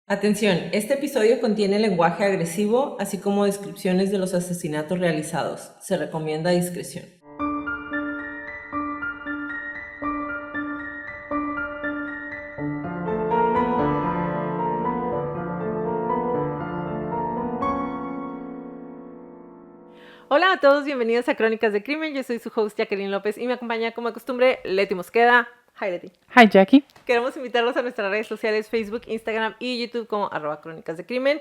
Atención, este episodio contiene lenguaje agresivo, así como descripciones de los asesinatos realizados. Se recomienda discreción. Hola a todos, bienvenidos a Crónicas de Crimen. Yo soy su host Jacqueline López y me acompaña como de costumbre Leti Mosqueda. Hi Leti. Hi Jackie. Queremos invitarlos a nuestras redes sociales Facebook, Instagram y YouTube como @Crónicas de Crimen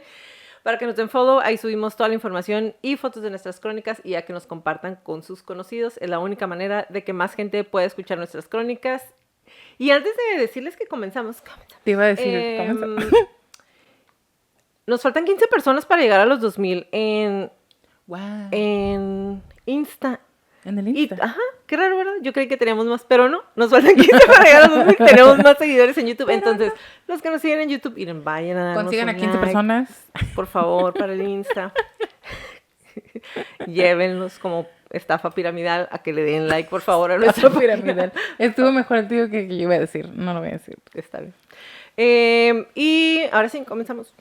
para que nos den follow. Ahí subimos toda la información y fotos de nuestras crónicas y a que nos compartan con sus conocidos. Es la única manera de que más gente pueda escuchar nuestras crónicas. Y antes de decirles que comenzamos. Te iba a decir, comenzamos. Nos faltan 15 personas para llegar a los 2000 Wow. en Insta. En el Insta. Ajá, qué raro, ¿verdad? Yo creí que teníamos más, pero no. Nos faltan 15 para llegar a los 2000. Tenemos más seguidores en YouTube. Pero entonces, los que nos siguen en YouTube, miren, vayan a darnos consigan un a 15 like, personas. por favor, para el Insta. Llévenlos como estafa piramidal a que le den like, por favor, a nuestra piramidal. Estuvo mejor el tío que yo iba a decir. No lo voy a decir. Está bien. Y ahora sí, comenzamos.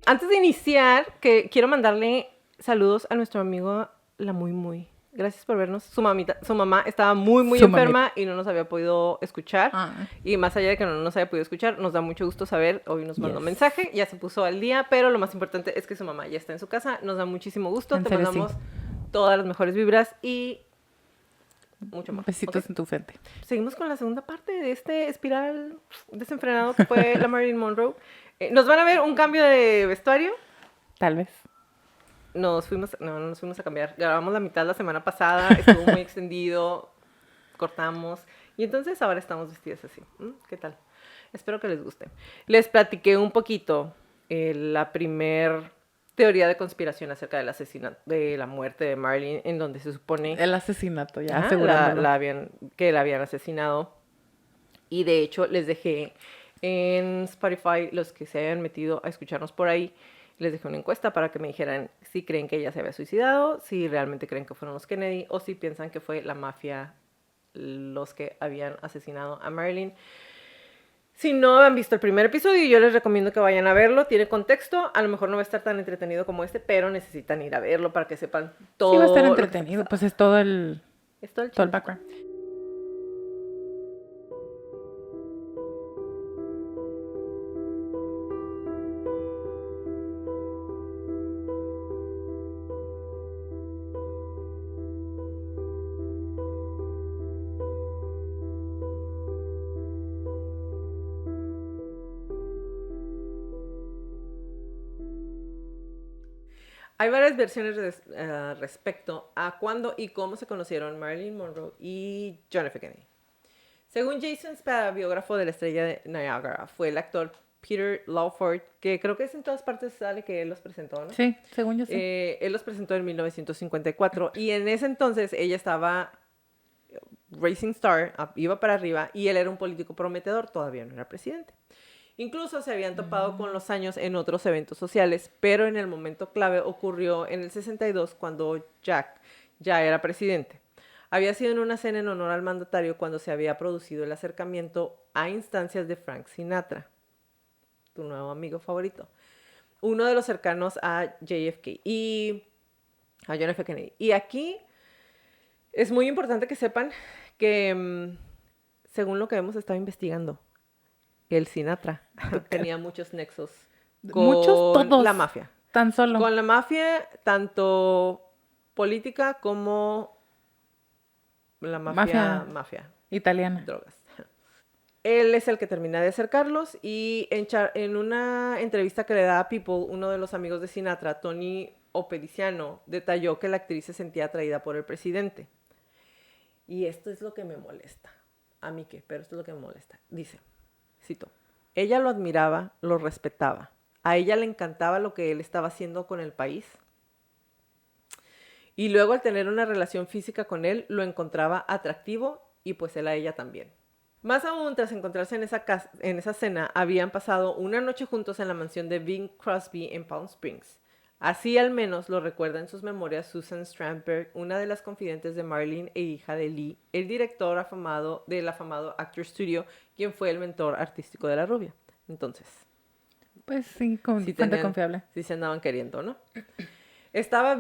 Antes de iniciar, que quiero mandarle saludos a nuestro amigo La Muy Muy. Gracias por vernos. Su mamá estaba muy enferma y no nos había podido escuchar. Y más allá de que no nos haya podido escuchar, nos da mucho gusto saber. Hoy nos mandó un mensaje, ya se puso al día, pero lo más importante es que su mamá ya está en su casa. Nos da muchísimo gusto. Te mandamos todas las mejores vibras y mucho más. Besitos en tu frente. Seguimos con la segunda parte de este espiral desenfrenado que fue la Marilyn Monroe. ¿Nos van a ver un cambio de vestuario? Tal vez. No nos fuimos a cambiar. Grabamos la mitad la semana pasada, estuvo muy extendido, cortamos. Y entonces ahora estamos vestidas así. ¿Qué tal? Espero que les guste. Les platiqué un poquito la primer teoría de conspiración acerca del asesinato, de la muerte de Marilyn, en donde se supone... El asesinato, ya que la habían asesinado. Y de hecho les dejé en Spotify, los que se hayan metido a escucharnos por ahí, les dejé una encuesta para que me dijeran si creen que ella se había suicidado, si realmente creen que fueron los Kennedy o si piensan que fue la mafia los que habían asesinado a Marilyn. Si no han visto el primer episodio, yo les recomiendo que vayan a verlo. Tiene contexto, a lo mejor no va a estar tan entretenido como este, pero necesitan ir a verlo para que sepan todo. Sí va a estar entretenido, pues es todo el background. Hay varias versiones respecto a cuándo y cómo se conocieron Marilyn Monroe y John F. Kennedy. Según Jason Spada, biógrafo de la estrella de Niagara, fue el actor Peter Lawford, que creo que es en todas partes sale que él los presentó, ¿no? Sí, según yo sí. Él los presentó en 1954 y en ese entonces ella estaba Racing Star, iba para arriba y él era un político prometedor, todavía no era presidente. Incluso se habían topado con los años en otros eventos sociales, pero en el momento clave ocurrió en el 62 cuando Jack ya era presidente. Había sido en una cena en honor al mandatario cuando se había producido el acercamiento a instancias de Frank Sinatra, tu nuevo amigo favorito, uno de los cercanos a JFK y a John F. Kennedy. Y aquí es muy importante que sepan que, según lo que hemos estado investigando, el Sinatra tenía muchos nexos con la mafia. Tan solo. Con la mafia, tanto política como la mafia italiana. Drogas. Él es el que termina de acercarlos y en una entrevista que le da a People, uno de los amigos de Sinatra, Tony Opediciano, detalló que la actriz se sentía atraída por el presidente. Y esto es lo que me molesta. A mí qué, pero esto es lo que me molesta. Dice, cito, ella lo admiraba, lo respetaba. A ella le encantaba lo que él estaba haciendo con el país. Y luego al tener una relación física con él, lo encontraba atractivo y pues él a ella también. Más aún, tras encontrarse en esa cena, habían pasado una noche juntos en la mansión de Bing Crosby en Palm Springs. Así al menos lo recuerda en sus memorias Susan Strandberg, una de las confidentes de Marilyn e hija de Lee, el director afamado del afamado Actor Studio, quien fue el mentor artístico de la rubia. Entonces, Pues sí, con sí fuente tenían- confiable. sí se andaban queriendo, ¿no? Estaba,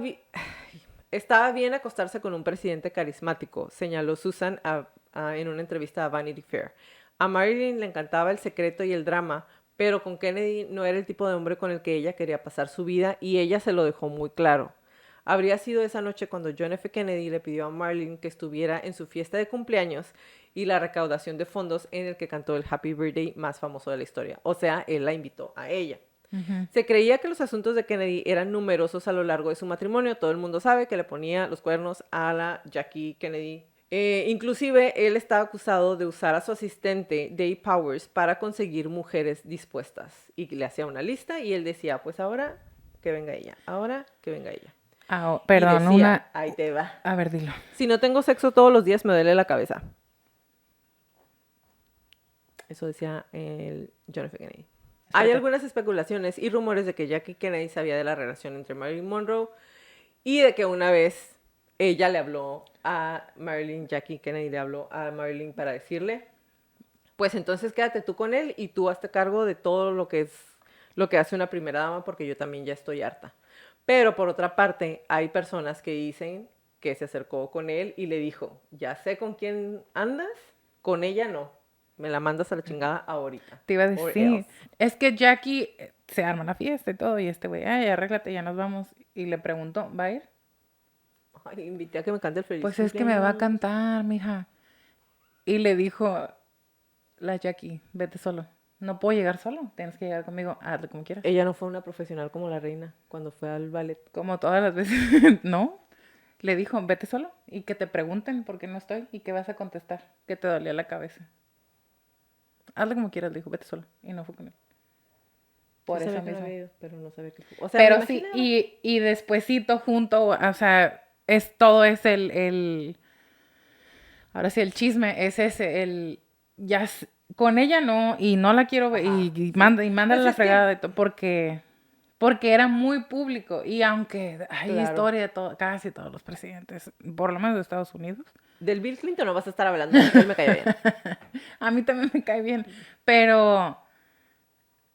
estaba bien acostarse con un presidente carismático, señaló Susan en una entrevista a Vanity Fair. A Marilyn le encantaba el secreto y el drama, pero con Kennedy no era el tipo de hombre con el que ella quería pasar su vida y ella se lo dejó muy claro. Habría sido esa noche cuando John F. Kennedy le pidió a Marilyn que estuviera en su fiesta de cumpleaños y la recaudación de fondos en el que cantó el Happy Birthday más famoso de la historia. O sea, él la invitó a ella. Se creía que los asuntos de Kennedy eran numerosos a lo largo de su matrimonio. Todo el mundo sabe que le ponía los cuernos a la Jackie Kennedy. Inclusive, él está acusado de usar a su asistente, Dave Powers, para conseguir mujeres dispuestas. Y le hacía una lista y él decía, pues ahora que venga ella, ahora que venga ella. Ah, Y perdón, decía, ahí te va. A ver, dilo. Si no tengo sexo todos los días, me duele la cabeza. Eso decía el John F. Kennedy. Hay algunas especulaciones y rumores de que Jackie Kennedy sabía de la relación entre Marilyn Monroe y de que una vez ella le habló a Marilyn, Jackie Kennedy le habló a Marilyn para decirle, pues entonces quédate tú con él y tú hazte cargo de todo lo que hace una primera dama porque yo también ya estoy harta. Pero por otra parte, hay personas que dicen que se acercó con él y le dijo, ya sé con quién andas, con ella no. Me la mandas a la chingada ahorita. Te iba a Or decir, else. es que Jackie se arma la fiesta y todo, y este güey, ay, arréglate, ya nos vamos. Y le preguntó, ¿va a ir? Ay, invité a que me cante el feliz Pues es que me va a cumpleaños. cantar, mija. Y le dijo la Jackie, vete solo. No puedo llegar solo, tienes que llegar conmigo, hazle como quieras. Ella no fue una profesional como la reina cuando fue al ballet. Como todas las veces, no. Le dijo, vete solo y que te pregunten por qué no estoy y qué vas a contestar, que te dolía la cabeza. Hazle como quieras, le dijo, vete solo. Y no fue con él. Por Sí eso sabía que no mismo. había ido, pero no sabía que fue. O sea, Pero me sí, imaginaba. y despuesito junto, o sea, todo es ahora sí, el chisme es ese, con ella no, y no la quiero ver, Ajá, y sí. mándale Pues la es que, fregada de todo, porque era muy público, y aunque hay claro, historia de casi todos los presidentes, por lo menos de Estados Unidos, del Bill Clinton no vas a estar hablando, porque él me caía bien. a mí también me cae bien, pero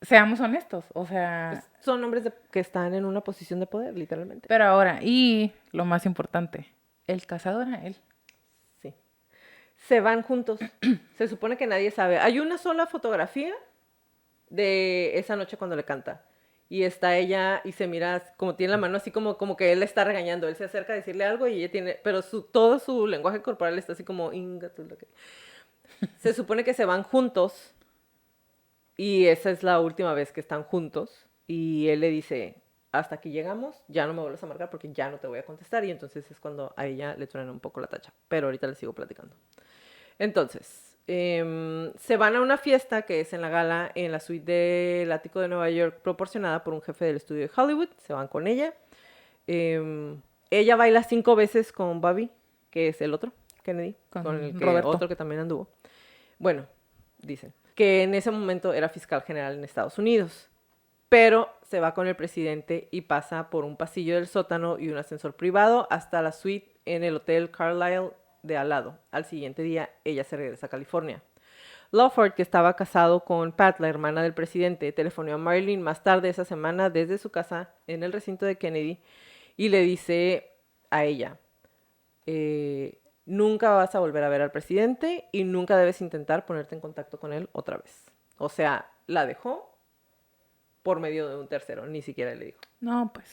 seamos honestos, o sea, Pues son hombres que están en una posición de poder, literalmente. pero ahora, y lo más importante, el cazador era él. Sí. Se van juntos. Se supone que nadie sabe. Hay una sola fotografía de esa noche cuando le canta. Y está ella y se mira como tiene la mano así como que él le está regañando. Él se acerca a decirle algo y ella tiene... Pero todo su lenguaje corporal está así como... "Inga tu la que-". Se supone que se van juntos y esa es la última vez que están juntos. Y él le dice, hasta aquí llegamos, ya no me vuelvas a marcar porque ya no te voy a contestar. Y entonces es cuando a ella le truena un poco la tacha. Pero ahorita le sigo platicando. Entonces, se van a una fiesta que es en la gala en la suite del ático de Nueva York proporcionada por un jefe del estudio de Hollywood. Se van con ella. Ella baila 5 veces con Bobby, que es el otro, Kennedy, con el que Roberto. otro que también anduvo. Bueno, dicen que en ese momento era fiscal general en Estados Unidos, pero se va con el presidente y pasa por un pasillo del sótano y un ascensor privado hasta la suite en el Hotel Carlyle de al lado. Al siguiente día, ella se regresa a California. Lawford, que estaba casado con Pat, la hermana del presidente, telefonó a Marilyn más tarde esa semana desde su casa en el recinto de Kennedy y le dice a ella, nunca vas a volver a ver al presidente y nunca debes intentar ponerte en contacto con él otra vez. O sea, la dejó por medio de un tercero, ni siquiera le dijo. No, pues.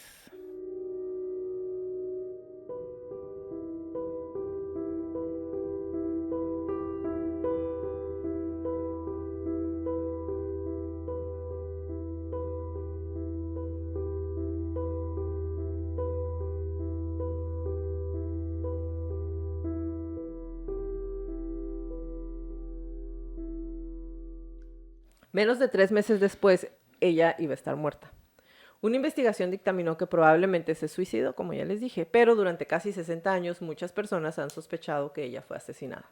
Menos de 3 meses después, ella iba a estar muerta. Una investigación dictaminó que probablemente se suicidó, como ya les dije, pero durante casi 60 años muchas personas han sospechado que ella fue asesinada.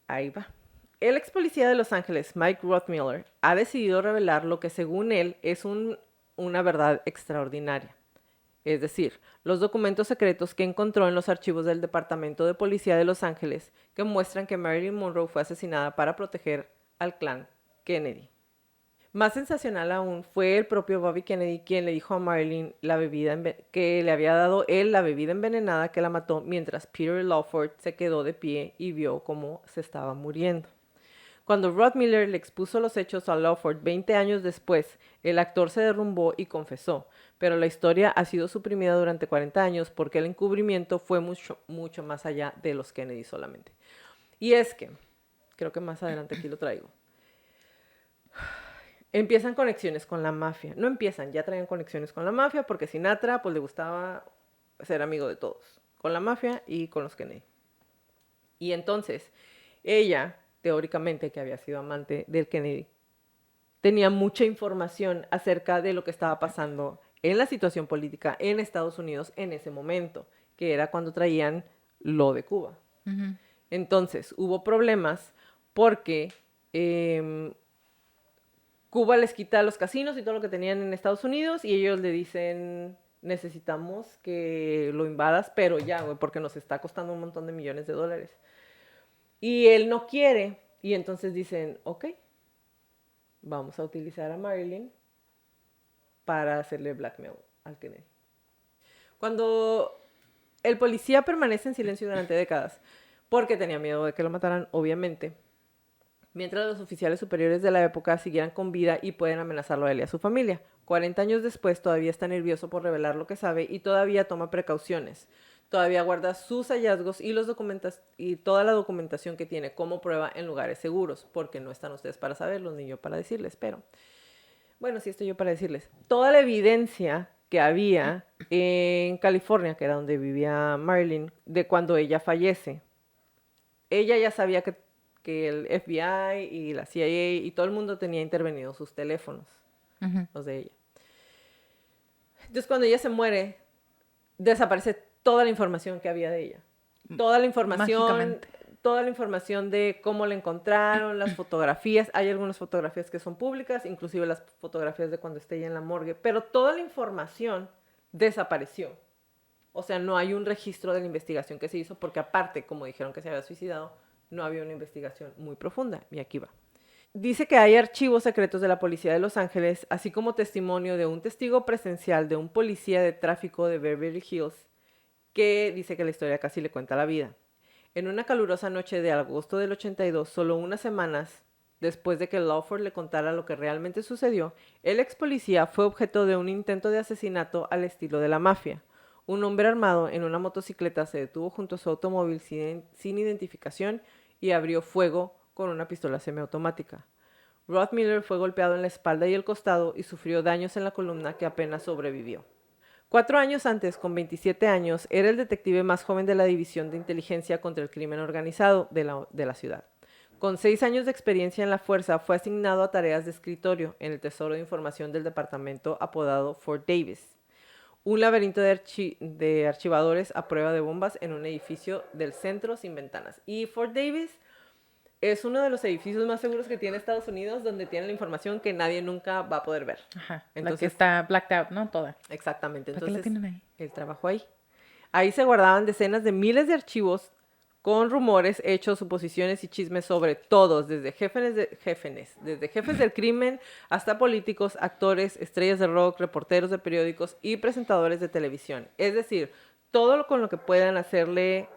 Ahí va. El ex policía de Los Ángeles, Mike Rothmiller, ha decidido revelar lo que según él es una verdad extraordinaria. Es decir, los documentos secretos que encontró en los archivos del Departamento de Policía de Los Ángeles que muestran que Marilyn Monroe fue asesinada para proteger al clan Kennedy. Más sensacional aún fue el propio Bobby Kennedy quien le dijo a Marilyn que le había dado él la bebida envenenada que la mató mientras Peter Lawford se quedó de pie y vio cómo se estaba muriendo. Cuando Rothmiller le expuso los hechos a Lawford 20 años después, el actor se derrumbó y confesó, pero la historia ha sido suprimida durante 40 años porque el encubrimiento fue mucho, mucho más allá de los Kennedy solamente. Y es que, creo que más adelante aquí lo traigo, empiezan conexiones con la mafia. No empiezan, ya traían conexiones con la mafia porque Sinatra pues le gustaba ser amigo de todos, con la mafia y con los Kennedy. Y entonces, ella, teóricamente que había sido amante del Kennedy, tenía mucha información acerca de lo que estaba pasando en la situación política en Estados Unidos en ese momento, que era cuando traían lo de Cuba. Ujú. Entonces, hubo problemas porque Cuba les quita los casinos y todo lo que tenían en Estados Unidos y ellos le dicen, necesitamos que lo invadas, pero ya, güey, porque nos está costando un montón de millones de dólares. Y él no quiere, y entonces dicen, ok, vamos a utilizar a Marilyn para hacerle blackmail al Kennedy. Cuando el policía permanece en silencio durante décadas, porque tenía miedo de que lo mataran, obviamente, mientras los oficiales superiores de la época siguieran con vida y pueden amenazarlo a él y a su familia. 40 años después todavía está nervioso por revelar lo que sabe y todavía toma precauciones. Todavía guarda sus hallazgos y toda la documentación que tiene como prueba en lugares seguros, porque no están ustedes para saberlo ni yo para decirles, pero bueno, sí estoy yo para decirles. Toda la evidencia que había en California, que era donde vivía Marilyn, de cuando ella fallece. Ella ya sabía que el FBI y la CIA y todo el mundo tenía intervenido sus teléfonos, Ujú. los de ella. Entonces, cuando ella se muere, desaparece toda la información que había de ella. Toda la información, Mágicamente. toda la información de cómo la encontraron, las fotografías. Hay algunas fotografías que son públicas, inclusive las fotografías de cuando esté ella en la morgue, pero toda la información desapareció. O sea, no hay un registro de la investigación que se hizo porque aparte, como dijeron que se había suicidado, no había una investigación muy profunda. Y aquí va. Dice que hay archivos secretos de la policía de Los Ángeles, así como testimonio de un testigo presencial de un policía de tráfico de Beverly Hills, que dice que la historia casi le cuenta la vida. En una calurosa noche de agosto del 82, solo unas semanas después de que Lawford le contara lo que realmente sucedió, el ex policía fue objeto de un intento de asesinato al estilo de la mafia. Un hombre armado en una motocicleta se detuvo junto a su automóvil sin identificación y abrió fuego con una pistola semiautomática. Rothmiller fue golpeado en la espalda y el costado y sufrió daños en la columna que apenas sobrevivió. 4 años antes, con 27 años, era el detective más joven de la División de Inteligencia contra el Crimen Organizado de la ciudad. Con 6 años de experiencia en la fuerza, fue asignado a tareas de escritorio en el Tesoro de Información del departamento apodado Fort Davis, un laberinto de archivadores a prueba de bombas en un edificio del centro sin ventanas. Y Fort Davis es uno de los edificios más seguros que tiene Estados Unidos, donde tiene la información que nadie nunca va a poder ver. Ajá. La que Entonces, está blacked out, ¿no? Toda. exactamente. ¿Para qué la Entonces, tienen ahí? él trabajó ahí. Ahí se guardaban decenas de miles de archivos con rumores, hechos, suposiciones y chismes sobre todos, desde jefes del crimen hasta políticos, actores, estrellas de rock, reporteros de periódicos y presentadores de televisión. Es decir, todo con lo que puedan hacerle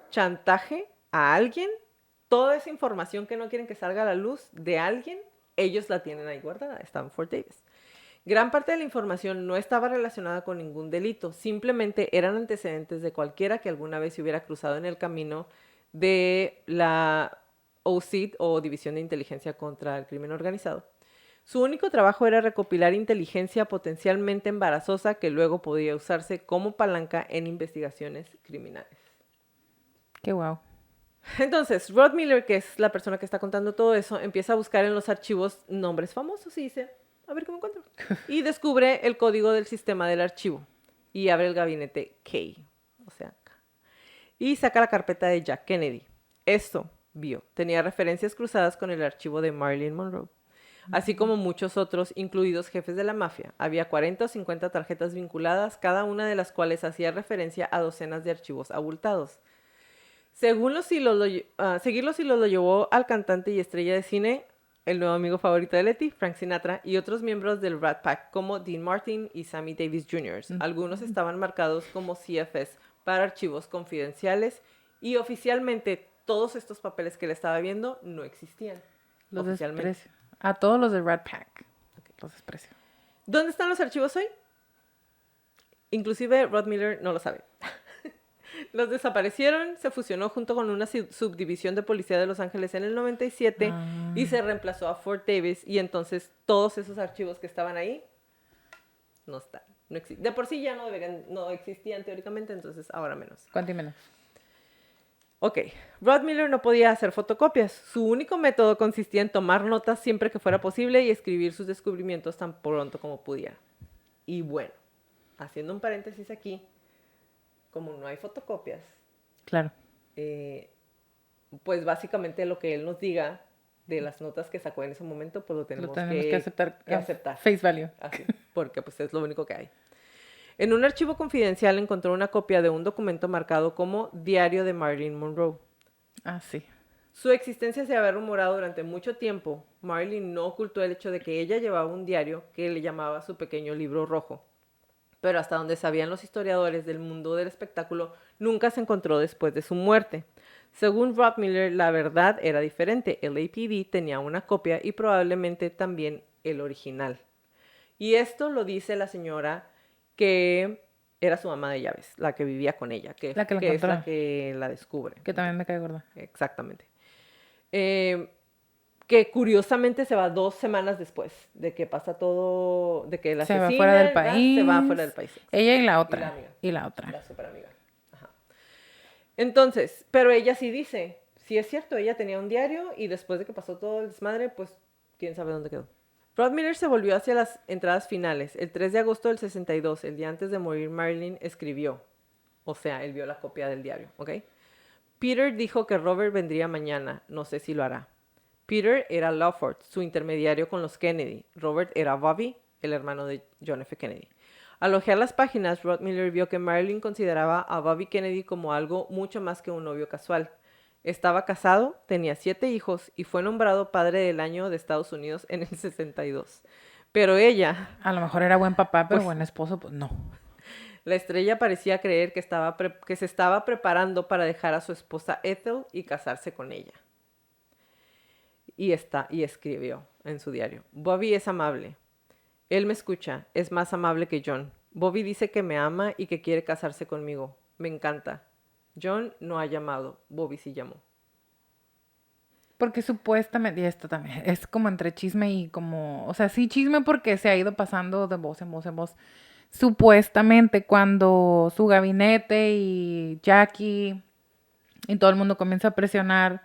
chantaje a alguien, toda esa información que no quieren que salga a la luz de alguien, ellos la tienen ahí guardada, está en Fort Davis. Gran parte de la información no estaba relacionada con ningún delito, simplemente eran antecedentes de cualquiera que alguna vez se hubiera cruzado en el camino de la OSID o División de Inteligencia contra el Crimen Organizado. Su único trabajo era recopilar inteligencia potencialmente embarazosa que luego podía usarse como palanca en investigaciones criminales. Qué guau. Entonces, Rothmiller, que es la persona que está contando todo eso, empieza a buscar en los archivos nombres famosos y dice, a ver qué me encuentro. Y descubre el código del sistema del archivo y abre el gabinete K, o sea, K. Y saca la carpeta de Jack Kennedy. Esto vio. Tenía referencias cruzadas con el archivo de Marilyn Monroe, así como muchos otros, incluidos jefes de la mafia. Había 40 o 50 tarjetas vinculadas, cada una de las cuales hacía referencia a docenas de archivos abultados. Según los hilos, seguir los hilos lo llevó al cantante y estrella de cine, el nuevo amigo favorito de Letty, Frank Sinatra, y otros miembros del Rat Pack como Dean Martin y Sammy Davis Jr. Algunos estaban marcados como CFS para archivos confidenciales y oficialmente todos estos papeles que le estaba viendo no existían. Los Oficialmente. desprecio. A todos los de Rat Pack. Los desprecio. ¿Dónde están los archivos hoy? Inclusive Rod Miller no lo sabe. Los desaparecieron, se fusionó junto con una subdivisión de policía de Los Ángeles en el 97 y se reemplazó a Fort Davis, y entonces todos esos archivos que estaban ahí no están. De por sí ya no existían teóricamente, entonces ahora menos. ¿Cuánto y menos? Ok, Rod Miller no podía hacer fotocopias. Su único método consistía en tomar notas siempre que fuera posible y escribir sus descubrimientos tan pronto como pudiera. Y bueno, haciendo un paréntesis aquí, como no hay fotocopias, Claro. pues básicamente lo que él nos diga de las notas que sacó en ese momento, pues lo tenemos que aceptar. que aceptar. Face value. Así, porque pues es lo único que hay. En un archivo confidencial encontró una copia de un documento marcado como Diario de Marilyn Monroe. Ah, sí. Su existencia se había rumorado durante mucho tiempo. Marilyn no ocultó el hecho de que ella llevaba un diario que le llamaba su pequeño libro rojo. Pero hasta donde sabían los historiadores del mundo del espectáculo, nunca se encontró después de su muerte. Según Rod Miller, la verdad era diferente. El APD tenía una copia y probablemente también el original. Y esto lo dice la señora que era su mamá de llaves, la que vivía con ella, que es la que la descubre. Que también me cae gorda. Exactamente. Que curiosamente se va 2 semanas después de que pasa todo, de que la Se va asesinan, fuera del ¿verdad? país. Se va fuera del país. Ella y la otra. Y la amiga. Y la otra. La super amiga. Ajá. Entonces, pero ella sí dice, sí es cierto, ella tenía un diario y después de que pasó todo el desmadre, pues quién sabe dónde quedó. Rod Miller se volvió hacia las entradas finales. El 3 de agosto del 62, el día antes de morir, Marilyn escribió. O sea, él vio la copia del diario, ¿ok? Peter dijo que Robert vendría mañana. No sé si lo hará. Peter era Lawford, su intermediario con los Kennedy. Robert era Bobby, el hermano de John F. Kennedy. Al hojear las páginas, Rod Miller vio que Marilyn consideraba a Bobby Kennedy como algo mucho más que un novio casual. Estaba casado, tenía 7 hijos y fue nombrado padre del año de Estados Unidos en el 62. Pero ella, A lo mejor era buen papá, pero Pues- buen esposo, pues no. la estrella, parecía creer que se estaba preparando para dejar a su esposa Ethel y casarse con ella. Y escribió en su diario: Bobby es amable. Él me escucha, es más amable que John. Bobby dice que me ama y que quiere casarse conmigo. Me encanta. John no ha llamado, Bobby sí llamó. Porque supuestamente, y esto también, es como entre chisme y como, o sea, sí chisme porque se ha ido pasando de voz en voz en voz. Supuestamente cuando su gabinete y Jackie y todo el mundo comienza a presionar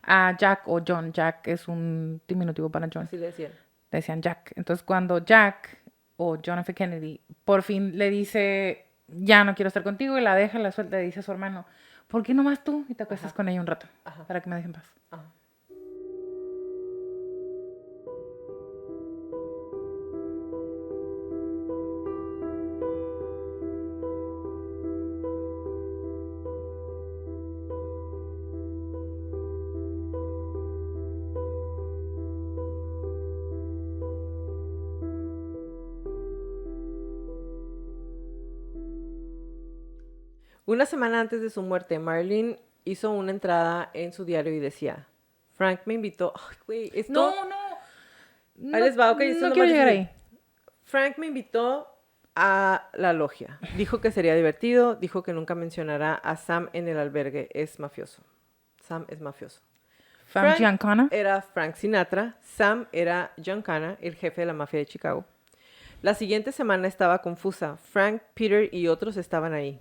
a Jack o John, Jack es un diminutivo para John, Así le decían. decían Jack. Entonces cuando Jack o John F. Kennedy por fin le dice, ya no quiero estar contigo, y la deja, la suelta, le dice a su hermano, ¿por qué no más tú? Y te acuestas Ajá. con ella un rato, Ajá. para que me dejen en paz. Ajá. Una semana antes de su muerte, Marilyn hizo una entrada en su diario y decía: Frank me invitó. Ay, güey, esto. No. Ahí les va, ok, eso No lo quiero más llegar difícil. ahí. Frank me invitó a la logia. Dijo que sería divertido. Dijo que nunca mencionará a Sam en el albergue. Es mafioso. Sam es mafioso. Frank Giancana. Era Frank Sinatra. Sam era Giancana, el jefe de la mafia de Chicago. La siguiente semana estaba confusa. Frank, Peter y otros estaban ahí.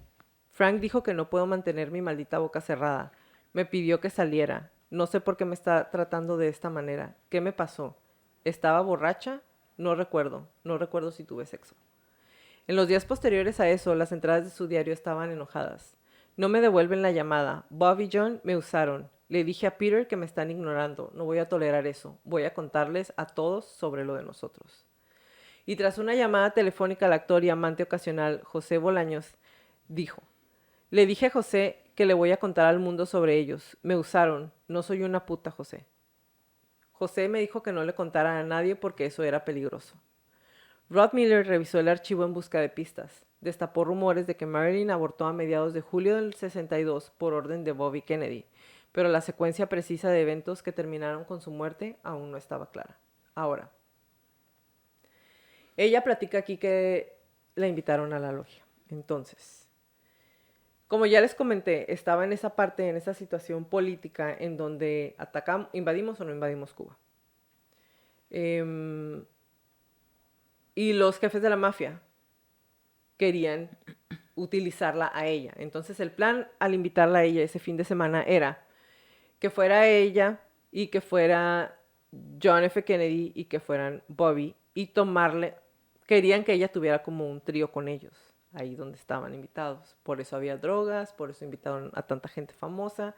Frank dijo que no puedo mantener mi maldita boca cerrada. Me pidió que saliera. No sé por qué me está tratando de esta manera. ¿Qué me pasó? ¿Estaba borracha? No recuerdo si tuve sexo. En los días posteriores a eso, las entradas de su diario estaban enojadas. No me devuelven la llamada. Bob y John me usaron. Le dije a Peter que me están ignorando. No voy a tolerar eso. Voy a contarles a todos sobre lo de nosotros. Y tras una llamada telefónica al actor y amante ocasional José Bolaños, dijo: le dije a José que le voy a contar al mundo sobre ellos. Me usaron. No soy una puta, José. José me dijo que no le contara a nadie porque eso era peligroso. Rod Miller revisó el archivo en busca de pistas. Destapó rumores de que Marilyn abortó a mediados de julio del 62 por orden de Bobby Kennedy, pero la secuencia precisa de eventos que terminaron con su muerte aún no estaba clara. Ahora, ella platica aquí que la invitaron a la logia. Entonces, como ya les comenté, estaba en esa parte, en esa situación política en donde invadimos o no invadimos Cuba. Y los jefes de la mafia querían utilizarla a ella. Entonces el plan al invitarla a ella ese fin de semana era que fuera ella y que fuera John F. Kennedy y que fueran Bobby y querían que ella tuviera como un trío con ellos, ahí donde estaban invitados. Por eso había drogas, por eso invitaron a tanta gente famosa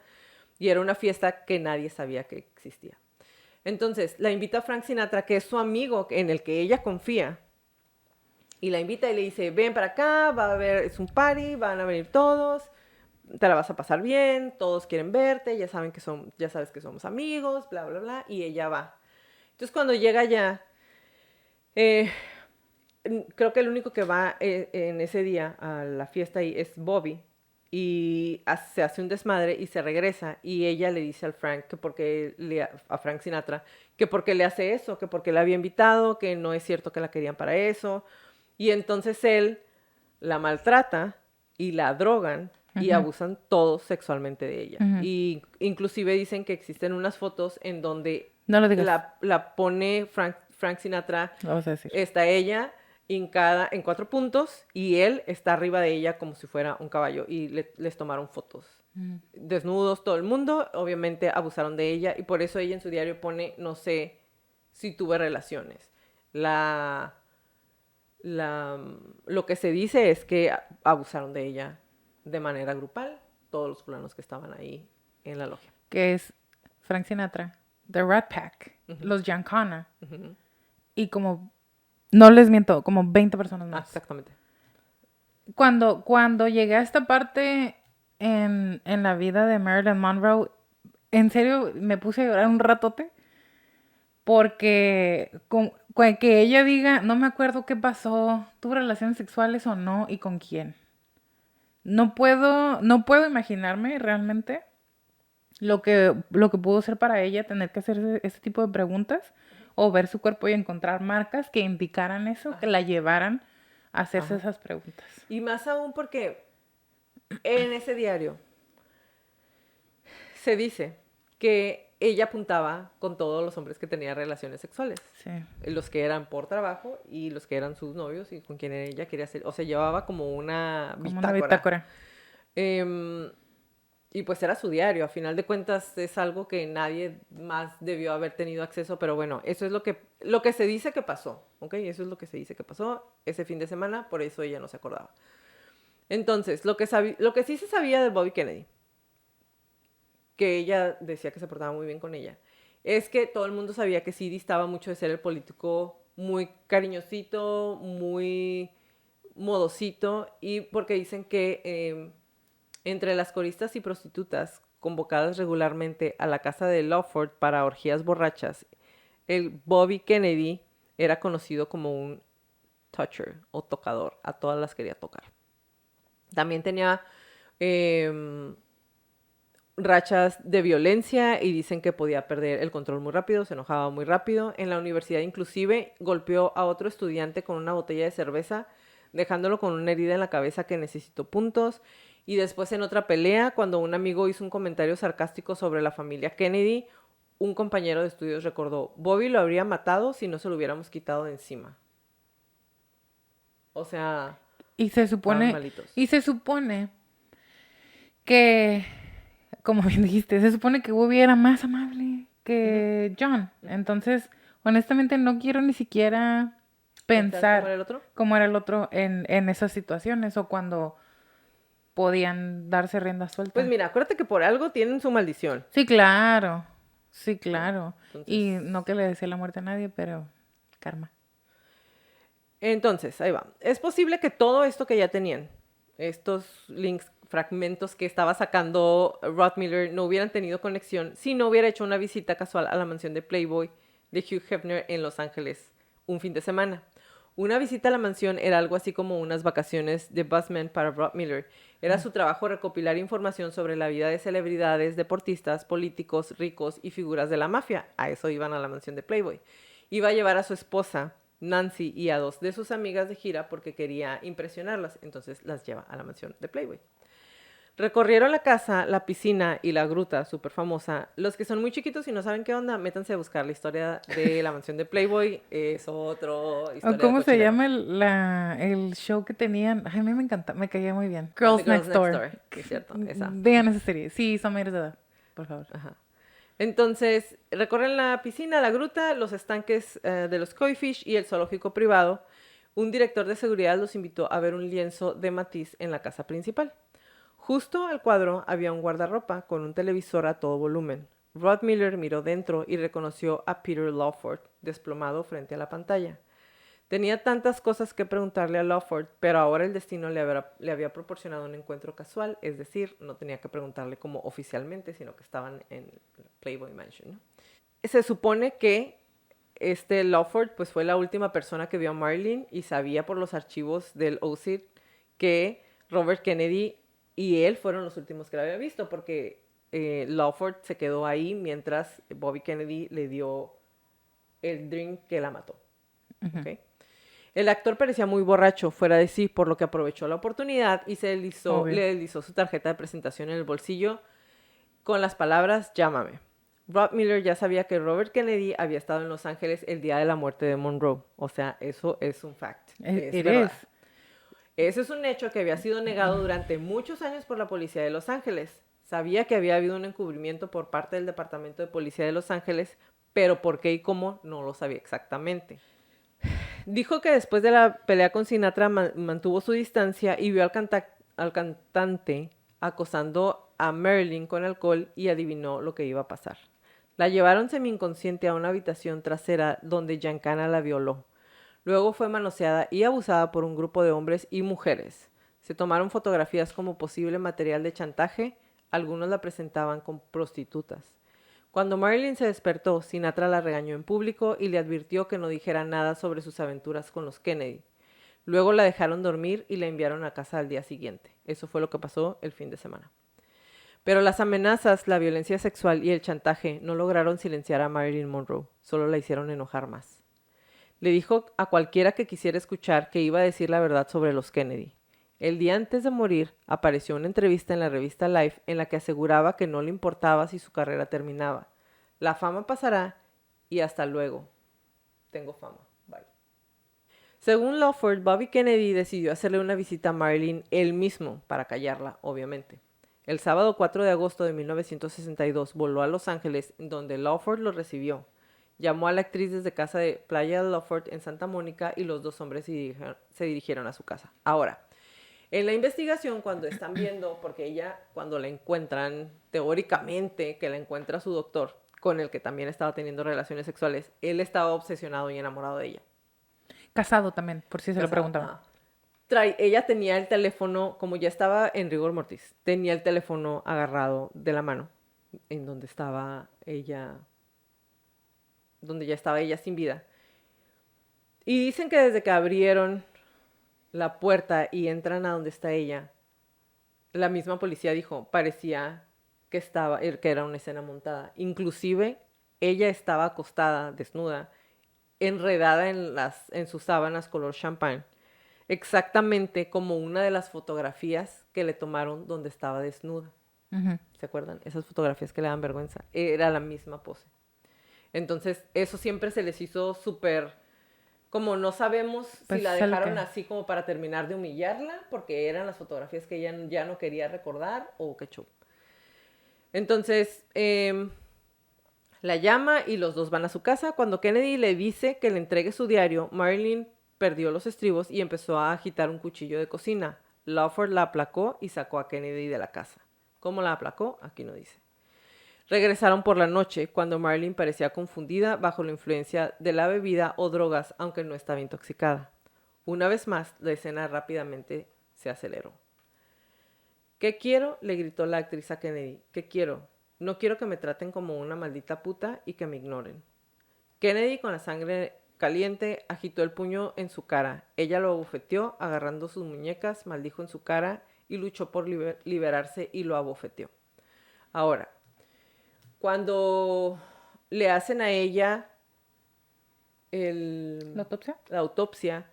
y era una fiesta que nadie sabía que existía. Entonces la invita a Frank Sinatra, que es su amigo en el que ella confía, y la invita y le dice: ven para acá, va a haber, es un party, van a venir todos, te la vas a pasar bien, todos quieren verte, ya sabes que somos amigos, bla, bla, bla, y ella va. Entonces cuando llega allá, creo que el único que va en ese día a la fiesta ahí es Bobby, y se hace un desmadre y se regresa, y ella le dice al Frank a Frank Sinatra, que porque le hace eso, que porque la había invitado, que no es cierto que la querían para eso. Y entonces él la maltrata y la drogan y abusan todos sexualmente de ella. Y inclusive dicen que existen unas fotos en donde No lo digas. la pone Frank Sinatra, Lo vas a decir. está ella hincada en 4 puntos y él está arriba de ella como si fuera un caballo y les tomaron fotos. Desnudos todo el mundo, obviamente abusaron de ella y por eso ella en su diario pone: no sé si tuve relaciones. Lo que se dice es que abusaron de ella de manera grupal, todos los fulanos que estaban ahí en la logia. Que es Frank Sinatra, The Rat Pack, los Giancana, y como, no les miento, como 20 personas más. Exactamente. Cuando llegué a esta parte en la vida de Marilyn Monroe, en serio me puse a llorar un ratote. Porque que ella diga: no me acuerdo qué pasó, tuve relaciones sexuales o no y con quién. No puedo imaginarme realmente lo que pudo ser para ella tener que hacer ese tipo de preguntas o ver su cuerpo y encontrar marcas que indicaran eso, que la llevaran a hacerse esas preguntas. Y más aún porque en ese diario se dice que ella apuntaba con todos los hombres que tenía relaciones sexuales. Sí. Los que eran por trabajo y los que eran sus novios y con quien ella quería hacer. O sea, llevaba como una bitácora. Y pues era su diario. A final de cuentas es algo que nadie más debió haber tenido acceso. Pero bueno, eso es lo que se dice que pasó. ¿Ok? Eso es lo que se dice que pasó ese fin de semana. Por eso ella no se acordaba. Entonces, lo que sí se sabía de Bobby Kennedy, que ella decía que se portaba muy bien con ella, es que todo el mundo sabía que sí distaba mucho de ser el político muy cariñosito, muy modosito, y porque dicen que entre las coristas y prostitutas convocadas regularmente a la casa de Lawford para orgías borrachas, el Bobby Kennedy era conocido como un toucher o tocador, a todas las quería tocar. También tenía rachas de violencia y dicen que podía perder el control muy rápido, se enojaba muy rápido. En la universidad inclusive golpeó a otro estudiante con una botella de cerveza, dejándolo con una herida en la cabeza que necesitó puntos. Y después en otra pelea, cuando un amigo hizo un comentario sarcástico sobre la familia Kennedy, un compañero de estudios recordó: Bobby lo habría matado si no se lo hubiéramos quitado de encima. O sea, Y se supone que, como bien dijiste, se supone que Bobby era más amable que John. Entonces, Honestamente, no quiero ni siquiera ¿Pensar cómo era pensar el otro? cómo era el otro en esas situaciones o cuando podían darse rienda Pues suelta. mira, acuérdate que por algo tienen su maldición. Sí, claro. Sí, claro. Y Entonces, no que le desee la muerte a nadie, pero karma. ahí va. Es posible que todo esto que ya tenían, estos links, fragmentos que estaba sacando Rod Miller, no hubieran tenido conexión si no hubiera hecho una visita casual a la mansión de Playboy de Hugh Hefner en Los Ángeles un fin de semana. Una visita a la mansión era algo así como unas vacaciones de busman para Rod Miller. Era su trabajo recopilar información sobre la vida de celebridades, deportistas, políticos, ricos y figuras de la mafia. A eso iban a la mansión de Playboy. Iba a llevar a su esposa, Nancy, y a 2 de sus amigas de gira porque quería impresionarlas. Entonces las lleva a la mansión de Playboy. Recorrieron la casa, la piscina y la gruta, súper famosa. Los que son muy chiquitos y no saben qué onda, métanse a buscar la historia de la mansión de Playboy. Es otra ¿O historia de cómo se cochinero. llama el show que tenían? Ay, a mí me encanta, me caía muy bien. The Girls Girls Next Next Door. Door, sí, es cierto, esa. Vean esa serie. Sí, son mayores de edad, por favor. Ajá. Entonces, recorren la piscina, la gruta, los estanques de los koi fish y el zoológico privado. Un director de seguridad los invitó a ver un lienzo de Matisse en la casa principal. Justo al cuadro había un guardarropa con un televisor a todo volumen. Rod Miller miró dentro y reconoció a Peter Lawford, desplomado frente a la pantalla. Tenía tantas cosas que preguntarle a Lawford, pero ahora el destino le había proporcionado un encuentro casual, es decir, no tenía que preguntarle como oficialmente, sino que estaban en Playboy Mansion, ¿no? Se supone que este Lawford pues fue la última persona que vio a Marilyn y sabía por los archivos del OSID que Robert Kennedy y él fueron los últimos que la había visto, porque Lawford se quedó ahí mientras Bobby Kennedy le dio el drink que la mató. ¿Ok? El actor parecía muy borracho, fuera de sí, por lo que aprovechó la oportunidad y Obvio. le deslizó su tarjeta de presentación en el bolsillo con las palabras "llámame". Rob Miller ya sabía que Robert Kennedy había estado en Los Ángeles el día de la muerte de Monroe. O sea, eso es un fact. Es It verdad. is. Ese es un hecho que había sido negado durante muchos años por la policía de Los Ángeles. Sabía que había habido un encubrimiento por parte del Departamento de Policía de Los Ángeles, pero por qué y cómo no lo sabía exactamente. Dijo que después de la pelea con Sinatra mantuvo su distancia y vio al cantante acosando a Marilyn con alcohol y adivinó lo que iba a pasar. La llevaron semi-inconsciente a una habitación trasera donde Giancana la violó. Luego fue manoseada y abusada por un grupo de hombres y mujeres. Se tomaron fotografías como posible material de chantaje. Algunos la presentaban con prostitutas. Cuando Marilyn se despertó, Sinatra la regañó en público y le advirtió que no dijera nada sobre sus aventuras con los Kennedy. Luego la dejaron dormir y la enviaron a casa al día siguiente. Eso fue lo que pasó el fin de semana. Pero las amenazas, la violencia sexual y el chantaje no lograron silenciar a Marilyn Monroe, solo la hicieron enojar más. Le dijo a cualquiera que quisiera escuchar que iba a decir la verdad sobre los Kennedy. El día antes de morir, apareció una entrevista en la revista Life en la que aseguraba que no le importaba si su carrera terminaba. La fama pasará y hasta luego. Tengo fama. Bye. Según Lawford, Bobby Kennedy decidió hacerle una visita a Marilyn él mismo para callarla, obviamente. El sábado 4 de agosto de 1962 voló a Los Ángeles, donde Lawford lo recibió. Llamó a la actriz desde casa de Playa de Lawford en Santa Mónica y los dos hombres se dirigieron a su casa. Ahora, en la investigación, cuando están viendo, porque ella, cuando la encuentran, teóricamente, que la encuentra su doctor, con el que también estaba teniendo relaciones sexuales, él estaba obsesionado y enamorado de ella. Casado también, por si se lo preguntaban. Ajá. Ella tenía el teléfono, como ya estaba en rigor mortis, tenía el teléfono agarrado de la mano, en donde estaba ella, donde ya estaba ella sin vida. Y dicen que desde que abrieron la puerta y entran a donde está ella, la misma policía dijo, parecía que era una escena montada. Inclusive, ella estaba acostada, desnuda, enredada en sus sábanas color champán, exactamente como una de las fotografías que le tomaron donde estaba desnuda. Ujú. ¿Se acuerdan? Esas fotografías que le dan vergüenza. Era la misma pose. Entonces, eso siempre se les hizo súper... Como no sabemos Pues si la es el dejaron que... así como para terminar de humillarla, porque eran las fotografías que ella ya no quería recordar, o qué show. Entonces, La llama y los dos van a su casa. Cuando Kennedy le dice que le entregue su diario, Marilyn perdió los estribos y empezó a agitar un cuchillo de cocina. Lawford la aplacó y sacó a Kennedy de la casa. ¿Cómo la aplacó? Aquí no dice. Regresaron por la noche, cuando Marilyn parecía confundida bajo la influencia de la bebida o drogas, aunque no estaba intoxicada. Una vez más, la escena rápidamente se aceleró. ¿Qué quiero?, le gritó la actriz a Kennedy. ¿Qué quiero? No quiero que me traten como una maldita puta y que me ignoren. Kennedy, con la sangre caliente, agitó el puño en su cara. Ella lo abofeteó, agarrando sus muñecas, maldijo en su cara y luchó por liberarse y lo abofeteó. Ahora, cuando le hacen a ella ¿La autopsia? la autopsia,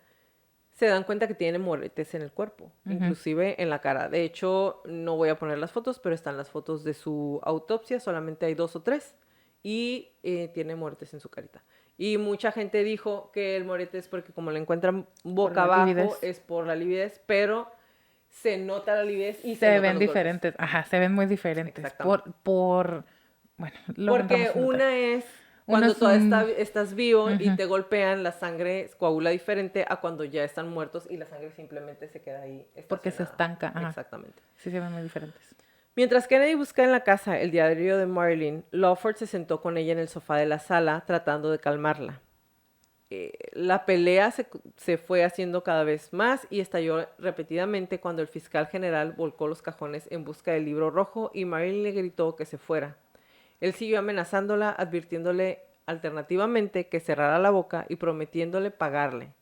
se dan cuenta que tiene moretes en el cuerpo, inclusive en la cara. De hecho, no voy a poner las fotos, pero están las fotos de su autopsia, solamente hay 2 o 3, y tiene moretes en su carita. Y mucha gente dijo que el morete es porque como le encuentran boca abajo, lividez. es por la lividez, pero se nota la lividez y Se notan ven los golpes. diferentes. Ajá, se ven muy diferentes. Exactamente. Bueno, lo Porque entramos en una detalle. es Uno cuando es todavía un- estás vivo y te golpean, la sangre coagula diferente a cuando ya están muertos y la sangre simplemente se queda ahí Porque se estacionada. estanca. Ajá. Exactamente. Sí, se ven muy diferentes. Mientras Kennedy buscaba en la casa el diario de Marilyn, Lawford se sentó con ella en el sofá de la sala tratando de calmarla. La pelea se fue haciendo cada vez más y estalló repetidamente cuando el fiscal general volcó los cajones en busca del libro rojo y Marilyn le gritó que se fuera. Él siguió amenazándola, advirtiéndole alternativamente que cerrara la boca y prometiéndole pagarle.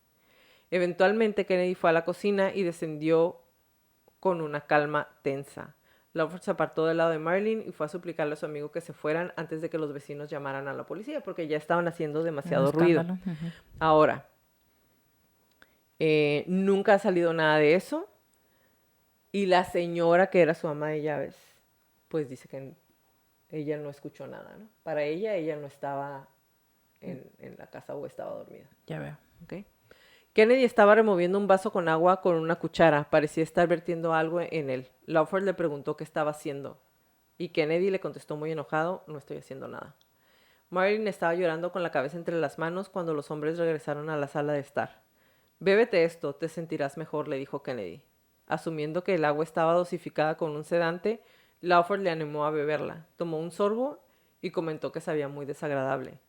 Eventualmente Kennedy fue a la cocina y descendió con una calma tensa. Lawford se apartó del lado de Marilyn y fue a suplicarle a su amigo que se fueran antes de que los vecinos llamaran a la policía porque ya estaban haciendo demasiado Un ruido. escándalo. Ujú. Ahora, nunca ha salido nada de eso y la señora que era su ama de llaves, pues dice que ella no escuchó nada, ¿no? Para ella no estaba en la casa o estaba dormida. Ya veo. ¿Ok? Kennedy estaba removiendo un vaso con agua con una cuchara. Parecía estar vertiendo algo en él. Lawford le preguntó qué estaba haciendo. Y Kennedy le contestó muy enojado, no estoy haciendo nada. Marilyn estaba llorando con la cabeza entre las manos cuando los hombres regresaron a la sala de estar. Bébete esto, te sentirás mejor, le dijo Kennedy. Asumiendo que el agua estaba dosificada con un sedante, Lawford le animó a beberla. Tomó un sorbo y comentó que sabía muy desagradable.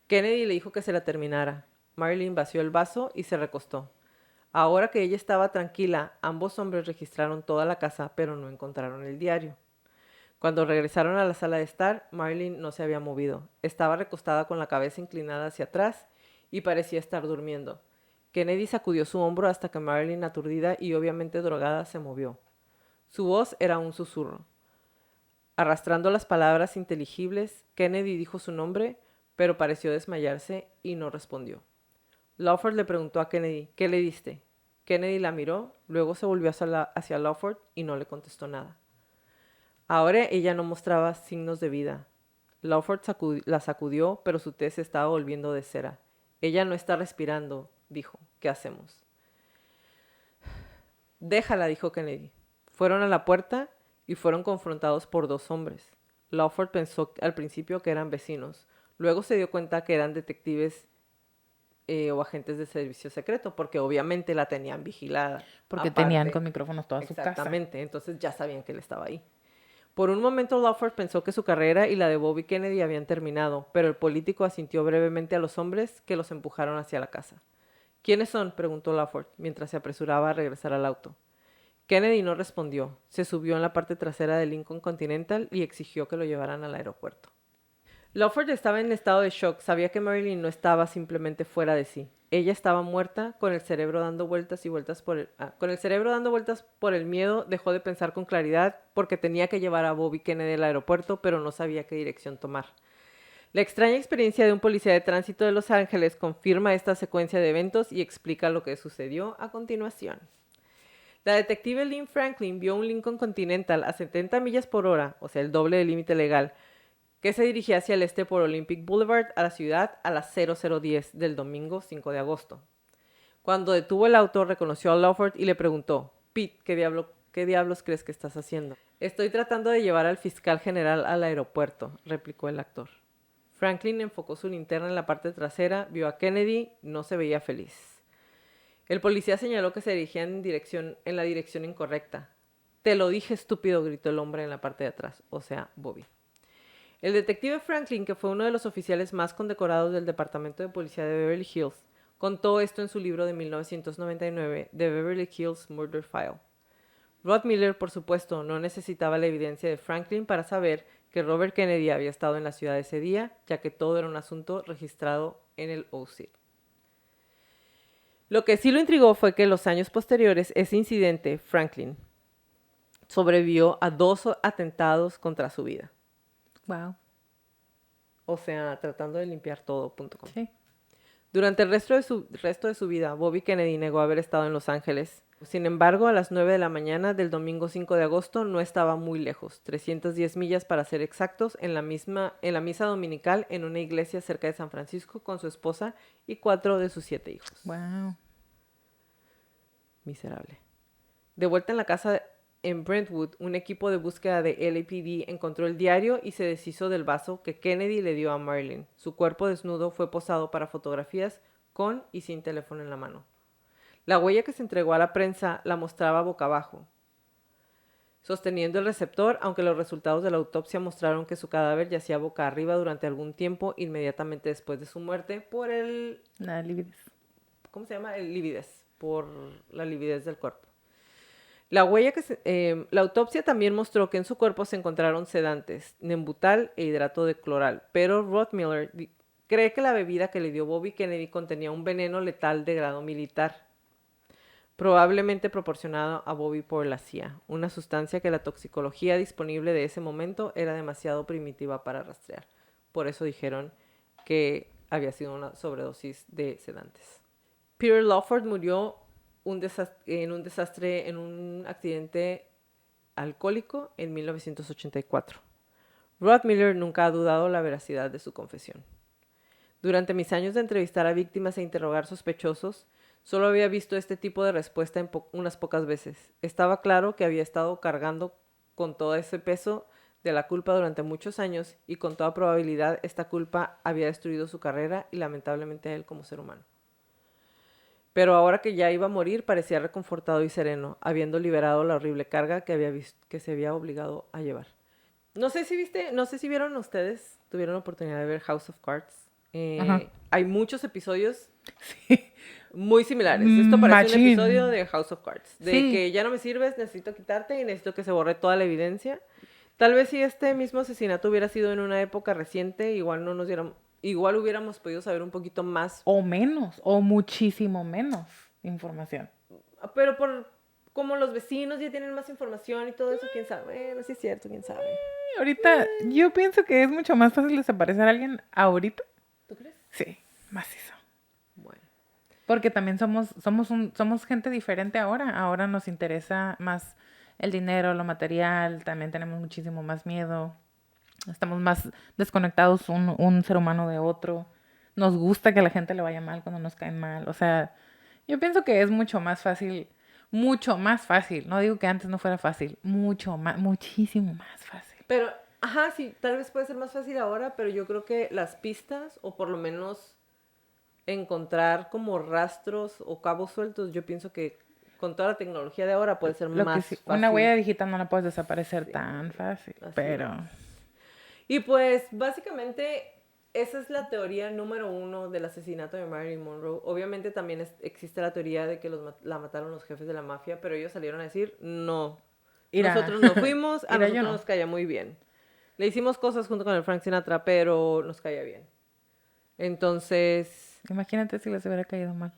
Kennedy le dijo que se la terminara. Marilyn vació el vaso y se recostó. Ahora que ella estaba tranquila, ambos hombres registraron toda la casa, pero no encontraron el diario. Cuando regresaron a la sala de estar, Marilyn no se había movido. Estaba recostada con la cabeza inclinada hacia atrás y parecía estar durmiendo. Kennedy sacudió su hombro hasta que Marilyn, aturdida y obviamente drogada, se movió. Su voz era un susurro. Arrastrando las palabras inteligibles, Kennedy dijo su nombre, pero pareció desmayarse y no respondió. Lawford le preguntó a Kennedy, ¿qué le diste? Kennedy la miró, luego se volvió hacia Lawford y no le contestó nada. Ahora ella no mostraba signos de vida. Lawford la sacudió, pero su tez estaba volviendo de cera. Ella no está respirando, dijo. ¿Qué hacemos? Déjala, dijo Kennedy. Fueron a la puerta y fueron confrontados por 2 hombres. Lawford pensó al principio que eran vecinos. Luego se dio cuenta que eran detectives o agentes de servicio secreto, porque obviamente la tenían vigilada. Porque Aparte, tenían con micrófonos toda su casa. exactamente, entonces ya sabían que él estaba ahí. Por un momento Lawford pensó que su carrera y la de Bobby Kennedy habían terminado, pero el político asintió brevemente a los hombres que los empujaron hacia la casa. ¿Quiénes son?, preguntó Lawford, mientras se apresuraba a regresar al auto. Kennedy no respondió. Se subió en la parte trasera del Lincoln Continental y exigió que lo llevaran al aeropuerto. Lawford estaba en estado de shock. Sabía que Marilyn no estaba simplemente fuera de sí. Ella estaba muerta, con el cerebro dando vueltas y vueltas con el cerebro dando vueltas por el miedo. Dejó de pensar con claridad porque tenía que llevar a Bobby Kennedy al aeropuerto, pero no sabía qué dirección tomar. La extraña experiencia de un policía de tránsito de Los Ángeles confirma esta secuencia de eventos y explica lo que sucedió a continuación. La detective Lynn Franklin vio un Lincoln Continental a 70 millas por hora, o sea, el doble del límite legal, que se dirigía hacia el este por Olympic Boulevard a la ciudad a las 00:10 del domingo 5 de agosto. Cuando detuvo el auto, reconoció a Lawford y le preguntó, Pete, ¿qué diablos crees que estás haciendo? Estoy tratando de llevar al fiscal general al aeropuerto, replicó el actor. Franklin enfocó su linterna en la parte trasera, vio a Kennedy, no se veía feliz. El policía señaló que se dirigían en la dirección incorrecta. Te lo dije, estúpido, gritó el hombre en la parte de atrás, o sea, Bobby. El detective Franklin, que fue uno de los oficiales más condecorados del Departamento de Policía de Beverly Hills, contó esto en su libro de 1999, The Beverly Hills Murder File. Rod Miller, por supuesto, no necesitaba la evidencia de Franklin para saber que Robert Kennedy había estado en la ciudad ese día, ya que todo era un asunto registrado en el OSID. Lo que sí lo intrigó fue que en los años posteriores, ese incidente, Franklin, sobrevivió a 2 atentados contra su vida. Wow. O sea, tratando de limpiar todo.com. Sí. Durante el resto de su vida, Bobby Kennedy negó haber estado en Los Ángeles. Sin embargo, a las 9 de la mañana del domingo 5 de agosto no estaba muy lejos, 310 millas para ser exactos, en la misa dominical en una iglesia cerca de San Francisco con su esposa y 4 de sus 7 hijos. Wow. Miserable. De vuelta en la casa en Brentwood, un equipo de búsqueda de LAPD encontró el diario y se deshizo del vaso que Kennedy le dio a Marilyn. Su cuerpo desnudo fue posado para fotografías con y sin teléfono en la mano. La huella que se entregó a la prensa la mostraba boca abajo, sosteniendo el receptor, aunque los resultados de la autopsia mostraron que su cadáver yacía boca arriba durante algún tiempo inmediatamente después de su muerte por La lividez. ¿cómo se llama? El lividez, por la lividez del cuerpo. La autopsia también mostró que en su cuerpo se encontraron sedantes, nembutal e hidrato de cloral, pero Rod Miller cree que la bebida que le dio Bobby Kennedy contenía un veneno letal de grado militar, probablemente proporcionado a Bobby por la CIA, una sustancia que la toxicología disponible de ese momento era demasiado primitiva para rastrear. Por eso dijeron que había sido una sobredosis de sedantes. Peter Lawford murió en un accidente alcohólico en 1984. Rod Miller nunca ha dudado la veracidad de su confesión. Durante mis años de entrevistar a víctimas e interrogar sospechosos, solo había visto este tipo de respuesta unas pocas veces. Estaba claro que había estado cargando con todo ese peso de la culpa durante muchos años y con toda probabilidad esta culpa había destruido su carrera y lamentablemente a él como ser humano. Pero ahora que ya iba a morir, parecía reconfortado y sereno, habiendo liberado la horrible carga que se había obligado a llevar. No sé si vieron ustedes, tuvieron la oportunidad de ver House of Cards. Hay muchos episodios muy similares. Esto parece un episodio de House of Cards. De que ya no me sirves, necesito quitarte y necesito que se borre toda la evidencia. Tal vez si este mismo asesinato hubiera sido en una época reciente, igual hubiéramos podido saber un poquito más. O menos, o muchísimo menos información. Pero como los vecinos ya tienen más información y todo eso, quién sabe. Bueno, sí es cierto, quién sabe. Ahorita, yo pienso que es mucho más fácil desaparecer a alguien ahorita. ¿Tú crees? Sí, macizo. Bueno. Porque también somos gente diferente ahora. Ahora nos interesa más el dinero, lo material. También tenemos muchísimo más miedo. Estamos más desconectados un ser humano de otro. Nos gusta que a la gente le vaya mal cuando nos caen mal. O sea, yo pienso que es mucho más fácil. No digo que antes no fuera fácil. Muchísimo más fácil. Pero, sí, tal vez puede ser más fácil ahora, pero yo creo que las pistas, o por lo menos encontrar como rastros o cabos sueltos, yo pienso que con toda la tecnología de ahora puede ser más fácil. Una huella digital no la puedes desaparecer tan fácil, pero... Y pues, básicamente, esa es la teoría número 1 del asesinato de Marilyn Monroe. Obviamente también existe la teoría de que la mataron los jefes de la mafia, pero ellos salieron a decir, no, nosotros no fuimos, a nosotros nos caía muy bien. Le hicimos cosas junto con el Frank Sinatra, pero nos caía bien. Entonces... Imagínate si les hubiera caído mal.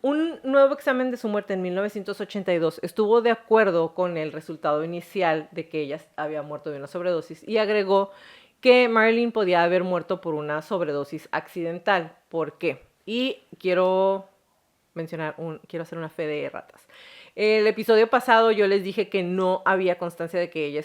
Un nuevo examen de su muerte en 1982 estuvo de acuerdo con el resultado inicial de que ella había muerto de una sobredosis y agregó que Marilyn podía haber muerto por una sobredosis accidental. ¿Por qué? Y quiero quiero hacer una fe de ratas. El episodio pasado yo les dije que no había constancia de que ella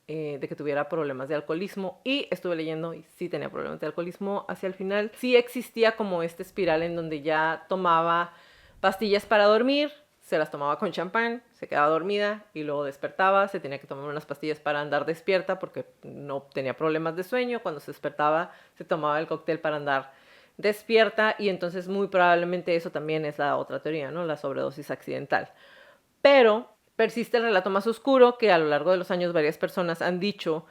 de que tuviera problemas de alcoholismo, y estuve leyendo y sí tenía problemas de alcoholismo hacia el final. Sí existía como esta espiral en donde ya tomaba pastillas para dormir, se las tomaba con champán, se quedaba dormida y luego despertaba, se tenía que tomar unas pastillas para andar despierta porque no tenía problemas de sueño. Cuando se despertaba se tomaba el cóctel para andar despierta, y entonces muy probablemente eso también es la otra teoría, ¿no? La sobredosis accidental. Pero persiste el relato más oscuro, que a lo largo de los años varias personas han dicho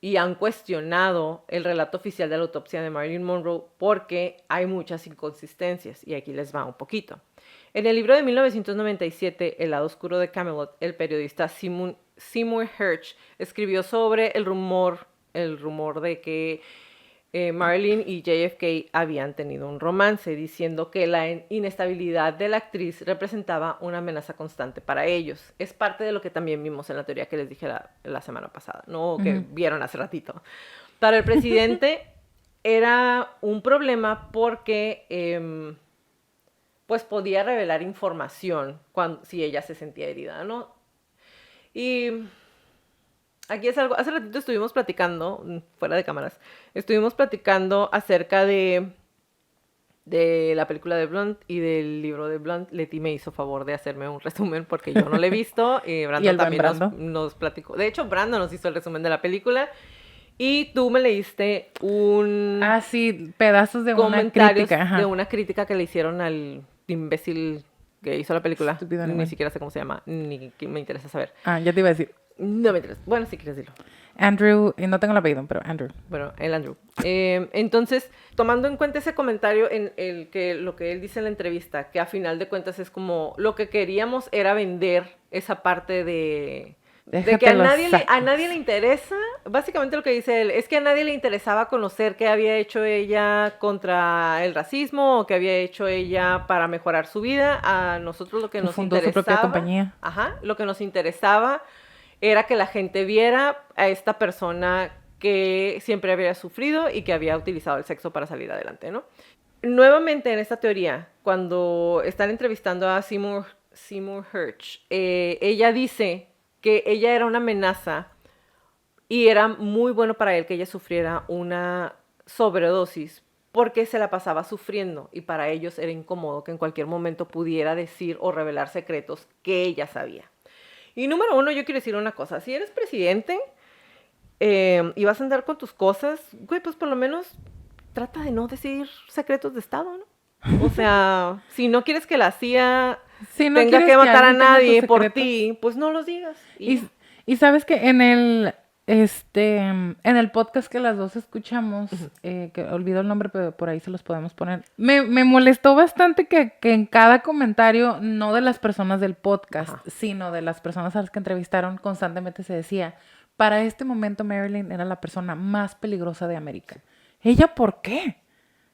y han cuestionado el relato oficial de la autopsia de Marilyn Monroe porque hay muchas inconsistencias, y aquí les va un poquito. En el libro de 1997, El lado oscuro de Camelot, el periodista Seymour Hersh escribió sobre el rumor de que Marilyn y JFK habían tenido un romance, diciendo que la inestabilidad de la actriz representaba una amenaza constante para ellos. Es parte de lo que también vimos en la teoría que les dije la semana pasada, ¿no? Que vieron hace ratito. Para el presidente era un problema porque pues podía revelar información si ella se sentía herida, ¿no? Y aquí es algo, hace ratito estuvimos platicando, fuera de cámaras, estuvimos platicando acerca de la película de Blunt y del libro de Blunt. Leti me hizo favor de hacerme un resumen porque yo no lo he visto. Brandon ¿Y el también Brando? nos platicó. De hecho, Brandon nos hizo el resumen de la película. Y tú me leíste un Ah, sí, pedazos de una comentarios crítica. Ajá. de una crítica que le hicieron al imbécil que hizo la película. Estúpido Ni animal. siquiera sé cómo se llama, ni que me interesa saber. Ah, ya te iba a decir. No me interesa. Bueno, si quieres decirlo. Andrew, y no tengo el apellido, pero Andrew. Bueno, el Andrew. Entonces, tomando en cuenta ese comentario, lo que él dice en la entrevista, que a final de cuentas es como lo que queríamos era vender esa parte de que a nadie le interesa. Básicamente lo que dice él es que a nadie le interesaba conocer qué había hecho ella contra el racismo o qué había hecho ella para mejorar su vida. A nosotros lo que nos Fundó interesaba, su propia compañía. ajá, lo que nos interesaba era que la gente viera a esta persona que siempre había sufrido y que había utilizado el sexo para salir adelante, ¿no? Nuevamente en esta teoría, cuando están entrevistando a Seymour Hersh, ella dice que ella era una amenaza y era muy bueno para él que ella sufriera una sobredosis porque se la pasaba sufriendo, y para ellos era incómodo que en cualquier momento pudiera decir o revelar secretos que ella sabía. Y número uno, yo quiero decir una cosa: si eres presidente y vas a andar con tus cosas, güey, pues por lo menos trata de no decir secretos de Estado, ¿no? O sea, si no quieres que la CIA Si no tenga quieres que matar a alguien tenga tus nadie por secretos. ti, pues no los digas. Y sabes que en el podcast que las dos escuchamos, que olvido el nombre, pero por ahí se los podemos poner. Me molestó bastante que en cada comentario, no de las personas del podcast, Ajá. sino de las personas a las que entrevistaron, constantemente se decía: para este momento Marilyn era la persona más peligrosa de América. ¿Ella por qué?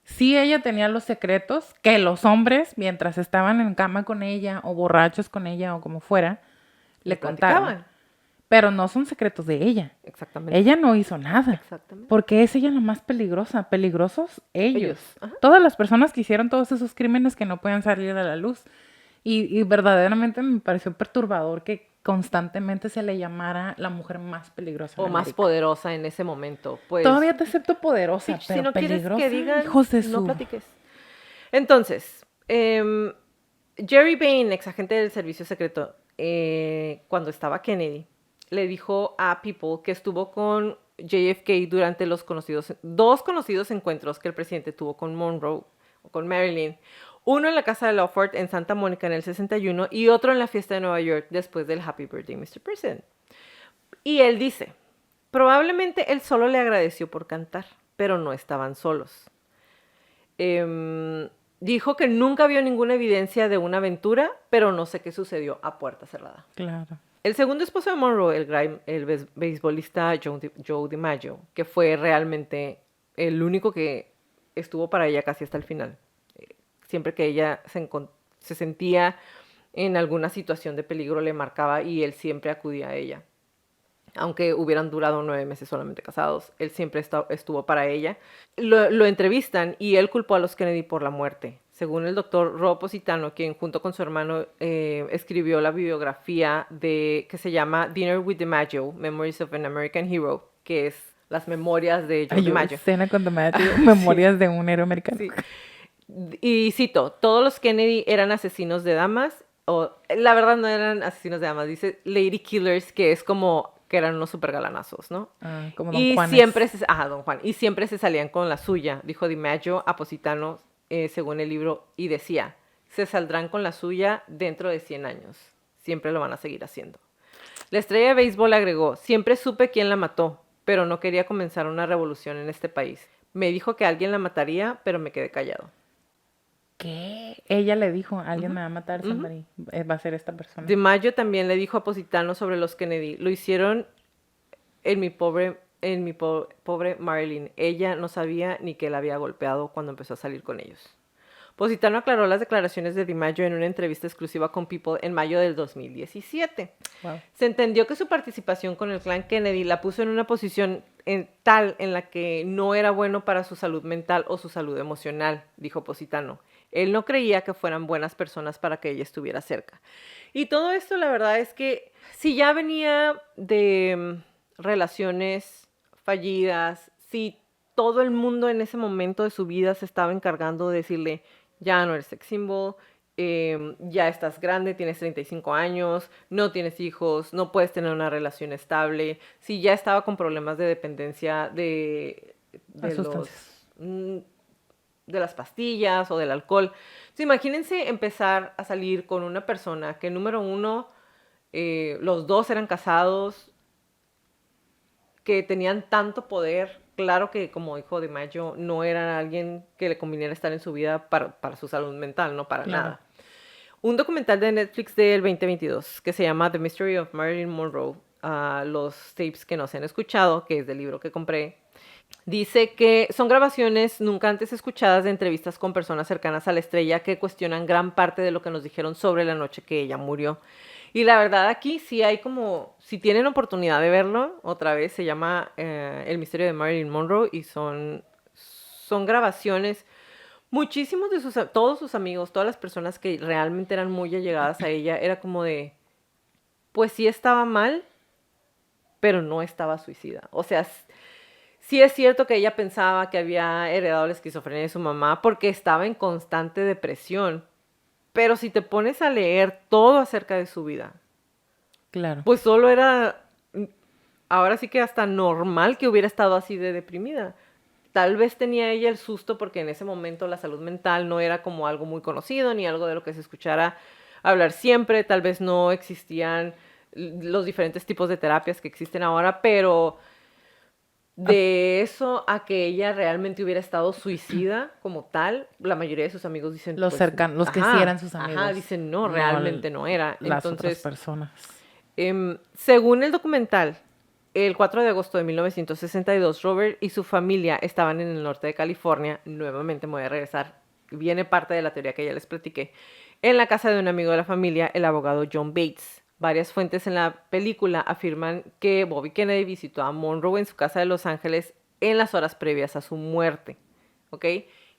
Sí, ella tenía los secretos que los hombres, mientras estaban en cama con ella, o borrachos con ella, o como fuera, le contaban. platicaban. Pero no son secretos de ella. Exactamente. Ella no hizo nada. Exactamente. Porque es ella la más peligrosa. Peligrosos ellos. Ellos, ajá. Todas las personas que hicieron todos esos crímenes que no pueden salir a la luz. Y verdaderamente me pareció perturbador que constantemente se le llamara la mujer más peligrosa. O en más América. poderosa en ese momento. Pues, Todavía te acepto poderosa, sí, pero si no quieres peligrosa. que digan, Hijos de no su... platiques. Entonces, Jerry Bain, ex agente del servicio secreto, cuando estaba Kennedy, le dijo a People que estuvo con JFK durante los dos conocidos encuentros que el presidente tuvo con Monroe o con Marilyn. Uno en la casa de Lawford en Santa Mónica en el 61 y otro en la fiesta de Nueva York después del Happy Birthday, Mr. President. Y él dice, probablemente él solo le agradeció por cantar, pero no estaban solos. Dijo que nunca vio ninguna evidencia de una aventura, pero no sé qué sucedió a puerta cerrada. Claro. El segundo esposo de Monroe, el beisbolista Joe DiMaggio, que fue realmente el único que estuvo para ella casi hasta el final. Siempre que ella se sentía en alguna situación de peligro, le marcaba y él siempre acudía a ella. Aunque hubieran durado 9 meses solamente casados, él siempre estuvo para ella. Lo entrevistan y él culpó a los Kennedy por la muerte. según el doctor Rob Positano, quien junto con su hermano escribió la biografía que se llama Dinner with DiMaggio, Memories of an American Hero, que es las memorias de Joe DiMaggio. Cena con DiMaggio, memorias de un héroe americano. Sí. Y cito, todos los Kennedy eran asesinos de damas, o la verdad no eran asesinos de damas, dice Lady Killers, que es como que eran unos super galanazos, ¿no? Como Don Y Juanes. Don Juan, y siempre se salían con la suya, dijo DiMaggio a Positano, según el libro, y decía, se saldrán con la suya dentro de 100 años, siempre lo van a seguir haciendo. La estrella de béisbol agregó, siempre supe quién la mató, pero no quería comenzar una revolución en este país. Me dijo que alguien la mataría, pero me quedé callado. ¿Qué? Ella le dijo, alguien me va a matar, somebody. Va a ser esta persona. DiMaggio también le dijo a Positano sobre los Kennedy, lo hicieron en mi pobre Marilyn. Ella no sabía ni que la había golpeado cuando empezó a salir con ellos. Positano aclaró las declaraciones de DiMaggio en una entrevista exclusiva con People en mayo del 2017. Wow. Se entendió que su participación con el clan Kennedy la puso en una posición tal en la que no era bueno para su salud mental o su salud emocional, dijo Positano. Él no creía que fueran buenas personas para que ella estuviera cerca. Y todo esto, la verdad es que si ya venía de relaciones fallidas, si todo el mundo en ese momento de su vida se estaba encargando de decirle, ya no eres sex symbol, ya estás grande, tienes 35 años, no tienes hijos, no puedes tener una relación estable, si ya estaba con problemas de dependencia de las pastillas o del alcohol. Entonces, imagínense empezar a salir con una persona que, número uno, los dos eran casados, que tenían tanto poder. Claro que, como dijo DiMaggio, no era alguien que le conviniera estar en su vida para su salud mental, no para nada. Un documental de Netflix del 2022 que se llama The Mystery of Marilyn Monroe, los tapes que no se han escuchado, que es del libro que compré, dice que son grabaciones nunca antes escuchadas de entrevistas con personas cercanas a la estrella que cuestionan gran parte de lo que nos dijeron sobre la noche que ella murió. Y la verdad aquí sí hay como, si tienen oportunidad de verlo, otra vez se llama El misterio de Marilyn Monroe y son grabaciones. Muchísimos de todos sus amigos, todas las personas que realmente eran muy allegadas a ella, era como de, pues sí estaba mal, pero no estaba suicida. O sea, sí es cierto que ella pensaba que había heredado la esquizofrenia de su mamá porque estaba en constante depresión. Pero si te pones a leer todo acerca de su vida, claro, pues solo era, ahora sí que hasta normal que hubiera estado así de deprimida. Tal vez tenía ella el susto porque en ese momento la salud mental no era como algo muy conocido, ni algo de lo que se escuchara hablar siempre. Tal vez no existían los diferentes tipos de terapias que existen ahora, pero de eso a que ella realmente hubiera estado suicida como tal, la mayoría de sus amigos dicen... Los cercanos, los que sí eran sus amigos. Ajá, dicen no, realmente no era. Las Entonces, otras personas. Según el documental, el 4 de agosto de 1962, Robert y su familia estaban en el norte de California. Nuevamente me voy a regresar. Viene parte de la teoría que ya les platiqué. En la casa de un amigo de la familia, el abogado John Bates. Varias fuentes en la película afirman que Bobby Kennedy visitó a Monroe en su casa de Los Ángeles en las horas previas a su muerte. ¿Ok?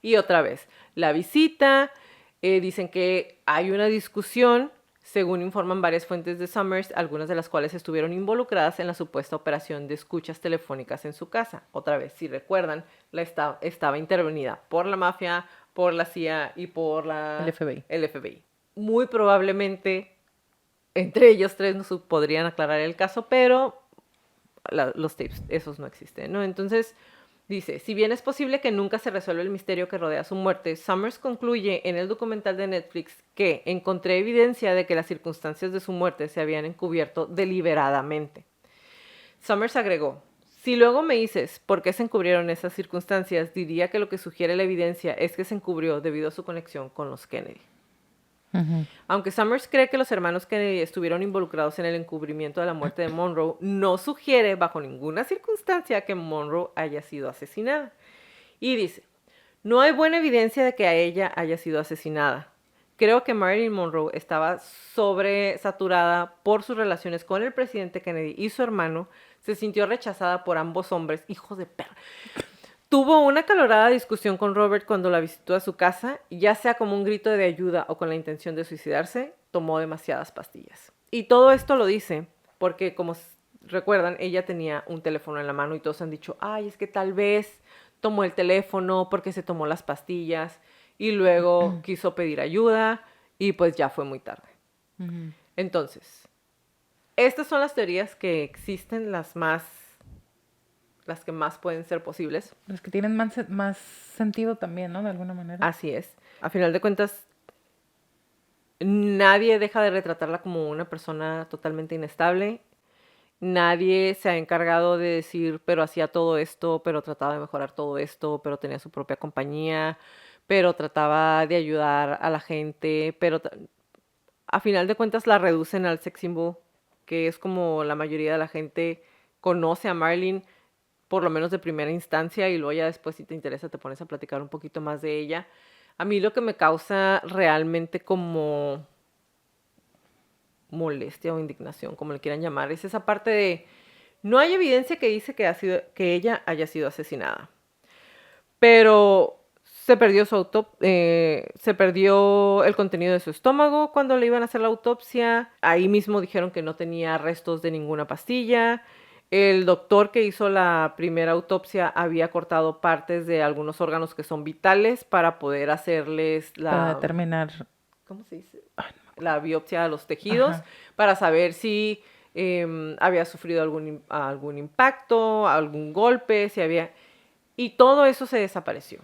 Y otra vez, la visita, dicen que hay una discusión, según informan varias fuentes de Summers, algunas de las cuales estuvieron involucradas en la supuesta operación de escuchas telefónicas en su casa. Otra vez, si recuerdan, estaba intervenida por la mafia, por la CIA y por el FBI. Muy probablemente entre ellos tres nos podrían aclarar el caso, pero los tapes, esos no existen, ¿no? Entonces, dice, si bien es posible que nunca se resuelva el misterio que rodea su muerte, Summers concluye en el documental de Netflix que encontré evidencia de que las circunstancias de su muerte se habían encubierto deliberadamente. Summers agregó, si luego me dices por qué se encubrieron esas circunstancias, diría que lo que sugiere la evidencia es que se encubrió debido a su conexión con los Kennedy. Uh-huh. Aunque Summers cree que los hermanos Kennedy estuvieron involucrados en el encubrimiento de la muerte de Monroe, no sugiere bajo ninguna circunstancia que Monroe haya sido asesinada. Y dice, no hay buena evidencia de que a ella haya sido asesinada. Creo que Marilyn Monroe estaba sobresaturada por sus relaciones con el presidente Kennedy y su hermano. Se sintió rechazada por ambos hombres, hijos de perra. tuvo una acalorada discusión con Robert cuando la visitó a su casa, y ya sea como un grito de ayuda o con la intención de suicidarse, tomó demasiadas pastillas. Y todo esto lo dice porque, como recuerdan, ella tenía un teléfono en la mano y todos han dicho, ay, es que tal vez tomó el teléfono porque se tomó las pastillas y luego quiso pedir ayuda y pues ya fue muy tarde. Ujú. Entonces, estas son las teorías que existen, las que más pueden ser posibles. Los que tienen más sentido también, ¿no? De alguna manera. Así es. A final de cuentas, nadie deja de retratarla como una persona totalmente inestable. Nadie se ha encargado de decir, pero hacía todo esto, pero trataba de mejorar todo esto, pero tenía su propia compañía, pero trataba de ayudar a la gente, pero a final de cuentas la reducen al sex symbol, que es como la mayoría de la gente conoce a Marilyn, por lo menos de primera instancia, y luego ya después, si te interesa, te pones a platicar un poquito más de ella. A mí lo que me causa realmente como molestia o indignación, como le quieran llamar, es esa parte de no hay evidencia que dice que ella haya sido asesinada, pero se perdió se perdió el contenido de su estómago cuando le iban a hacer la autopsia. Ahí mismo dijeron que no tenía restos de ninguna pastilla. El doctor que hizo la primera autopsia había cortado partes de algunos órganos que son vitales para poder hacerles Para determinar. ¿cómo se dice? La biopsia de los tejidos. Ajá. Para saber si había sufrido algún impacto, algún golpe, si había... Y todo eso se desapareció.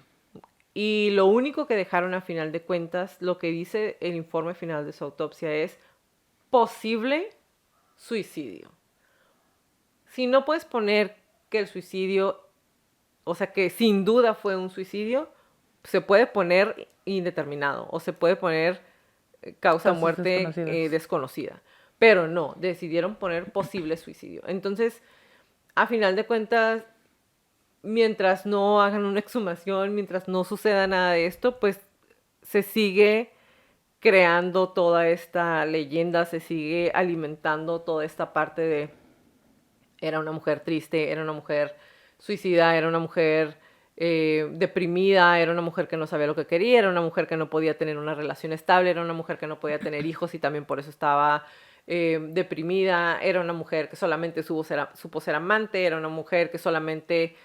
Y lo único que dejaron a final de cuentas, lo que dice el informe final de su autopsia es posible suicidio. Si no puedes poner que el suicidio, o sea, que sin duda fue un suicidio, se puede poner indeterminado o se puede poner causa de Causas muerte desconocidas. desconocida. Pero no, decidieron poner posible suicidio. Entonces, a final de cuentas, mientras no hagan una exhumación, mientras no suceda nada de esto, pues se sigue creando toda esta leyenda, se sigue alimentando toda esta parte de era una mujer triste, era una mujer suicida, era una mujer deprimida, era una mujer que no sabía lo que quería, era una mujer que no podía tener una relación estable, era una mujer que no podía tener hijos y también por eso estaba deprimida, era una mujer que solamente supo ser amante, era una mujer que solamente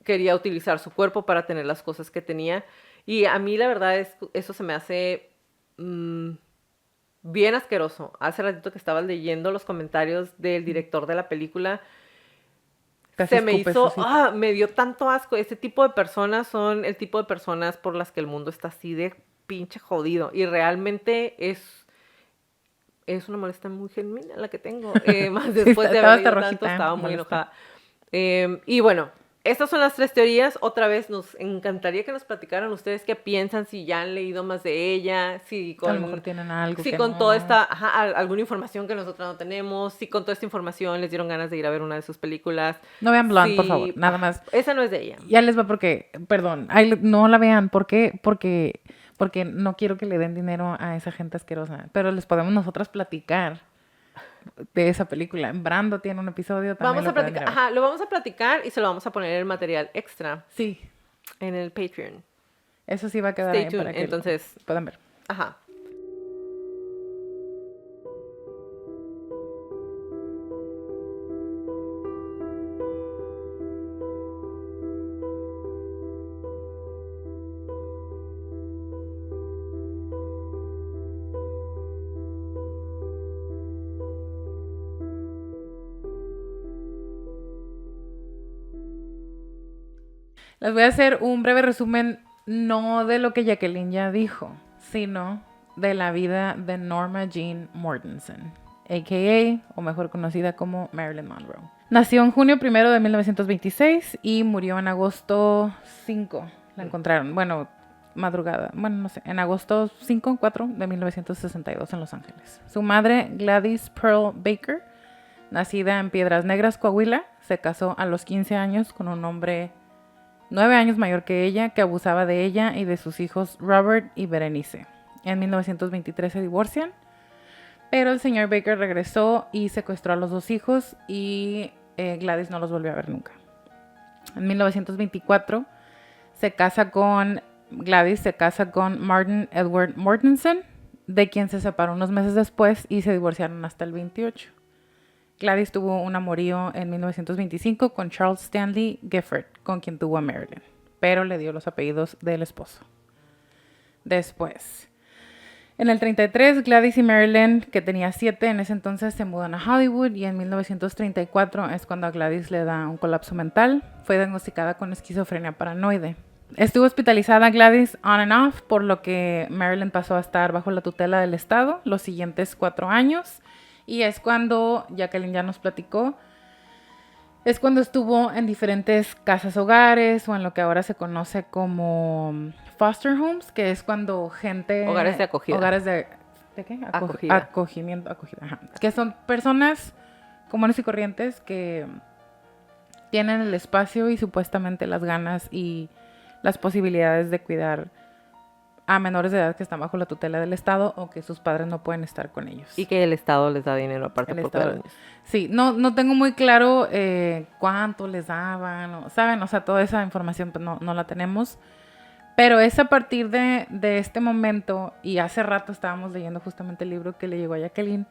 quería utilizar su cuerpo para tener las cosas que tenía. Y a mí la verdad eso se me hace bien asqueroso. Hace ratito que estaba leyendo los comentarios del director de la película, Casi se me escupes hizo, así. me dio tanto asco. Este tipo de personas son el tipo de personas por las que el mundo está así de pinche jodido. Y realmente es una molestia muy genuina la que tengo. Más después de estaba haber hasta leído tanto, rojita, estaba muy molesta. enojada. Y bueno, estas son las 3 teorías. Otra vez nos encantaría que nos platicaran ustedes qué piensan, si ya han leído más de ella, si A lo mejor tienen algo si que con no. toda esta, alguna información que nosotros no tenemos, si con toda esta información les dieron ganas de ir a ver una de sus películas. No vean Blonde, por favor, nada más. Esa no es de ella. Ya les va porque, perdón, no la vean. ¿Por qué? Porque no quiero que le den dinero a esa gente asquerosa. Pero les podemos nosotras platicar de esa película. Brando tiene un episodio también. Vamos a lo pueden ir platicar, ver. lo vamos a platicar y se lo vamos a poner en el material extra Sí, en el Patreon. eso sí va a quedar Stay ahí tuned, para que entonces, lo puedan ver. ajá. Les voy a hacer un breve resumen, no de lo que Jacqueline ya dijo, sino de la vida de Norma Jean Mortensen, a.k.a. o mejor conocida como Marilyn Monroe. Nació en junio 1 de 1926 y murió en agosto 5. La encontraron, bueno, madrugada, bueno, no sé, en agosto 5 o 4 de 1962 en Los Ángeles. Su madre, Gladys Pearl Baker, nacida en Piedras Negras, Coahuila, se casó a los 15 años con un hombre 9 años mayor que ella, que abusaba de ella y de sus hijos Robert y Berenice. En 1923 se divorcian, pero el señor Baker regresó y secuestró a los 2 hijos y Gladys no los volvió a ver nunca. En 1924 Gladys se casa con Martin Edward Mortensen, de quien se separó unos meses después y se divorciaron hasta el 28. Gladys tuvo un amorío en 1925 con Charles Stanley Gifford, con quien tuvo a Marilyn, pero le dio los apellidos del esposo. Después, en el 33, Gladys y Marilyn, que tenía 7 en ese entonces, se mudan a Hollywood y en 1934 es cuando a Gladys le da un colapso mental. Fue diagnosticada con esquizofrenia paranoide. Estuvo hospitalizada Gladys on and off, por lo que Marilyn pasó a estar bajo la tutela del Estado los siguientes 4 años. Y es cuando, Jacqueline ya nos platicó, es cuando estuvo en diferentes casas hogares o en lo que ahora se conoce como foster homes, que es cuando gente... Hogares de acogida. Hogares de qué? Acogida. Acogimiento, acogida. Ajá. Que son personas comunes y corrientes que tienen el espacio y supuestamente las ganas y las posibilidades de cuidar a menores de edad que están bajo la tutela del Estado o que sus padres no pueden estar con ellos. Y que el Estado les da dinero aparte El por Estado. cuidar a los niños. Sí, no tengo muy claro cuánto les daban, ¿saben? O sea, toda esa información pues, no la tenemos. Pero es a partir de este momento, y hace rato estábamos leyendo justamente el libro que le llegó a Jacqueline,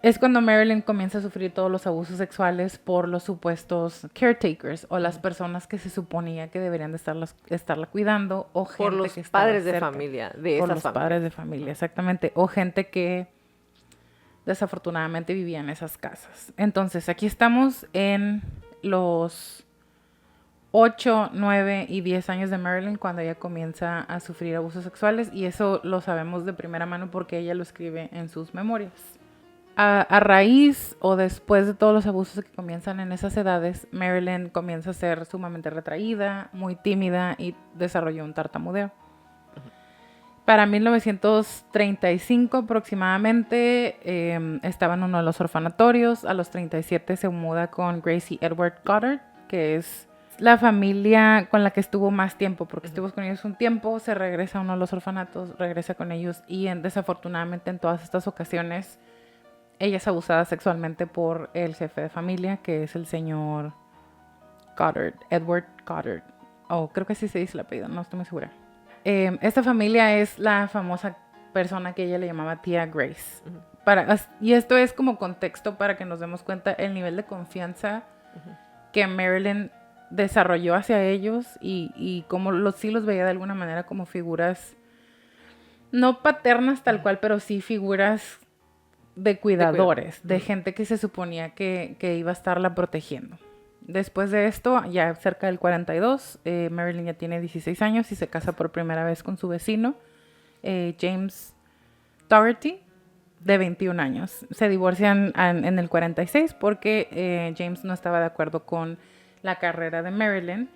es cuando Marilyn comienza a sufrir todos los abusos sexuales por los supuestos caretakers o las personas que se suponía que deberían de estarla cuidando o gente Por los que estaba padres de cerca. familia, de Por esas los familias. padres de familia, exactamente. O gente que desafortunadamente vivía en esas casas. Entonces, aquí estamos en los 8, 9 y 10 años de Marilyn cuando ella comienza a sufrir abusos sexuales, y eso lo sabemos de primera mano porque ella lo escribe en sus memorias. A raíz o después de todos los abusos que comienzan en esas edades, Marilyn comienza a ser sumamente retraída, muy tímida y desarrolló un tartamudeo. Para 1935 aproximadamente estaba en uno de los orfanatorios. A los 37 se muda con Gracie Edward Goddard, que es la familia con la que estuvo más tiempo, porque estuvo con ellos un tiempo, se regresa a uno de los orfanatos, regresa con ellos y desafortunadamente en todas estas ocasiones ella es abusada sexualmente por el jefe de familia, que es el señor Goddard, Edward Goddard. Oh, creo que así se dice el apellido, no estoy muy segura. Esta familia es la famosa persona que ella le llamaba tía Grace. Y esto es como contexto para que nos demos cuenta el nivel de confianza que Marilyn desarrolló hacia ellos y cómo sí los veía de alguna manera como figuras, no paternas tal cual, pero sí figuras de cuidadores, de gente que se suponía que iba a estarla protegiendo. Después de esto, ya cerca del 42, Marilyn ya tiene 16 años y se casa por primera vez con su vecino, James Dougherty, de 21 años. Se divorcian en el 46 porque James no estaba de acuerdo con la carrera de Marilyn,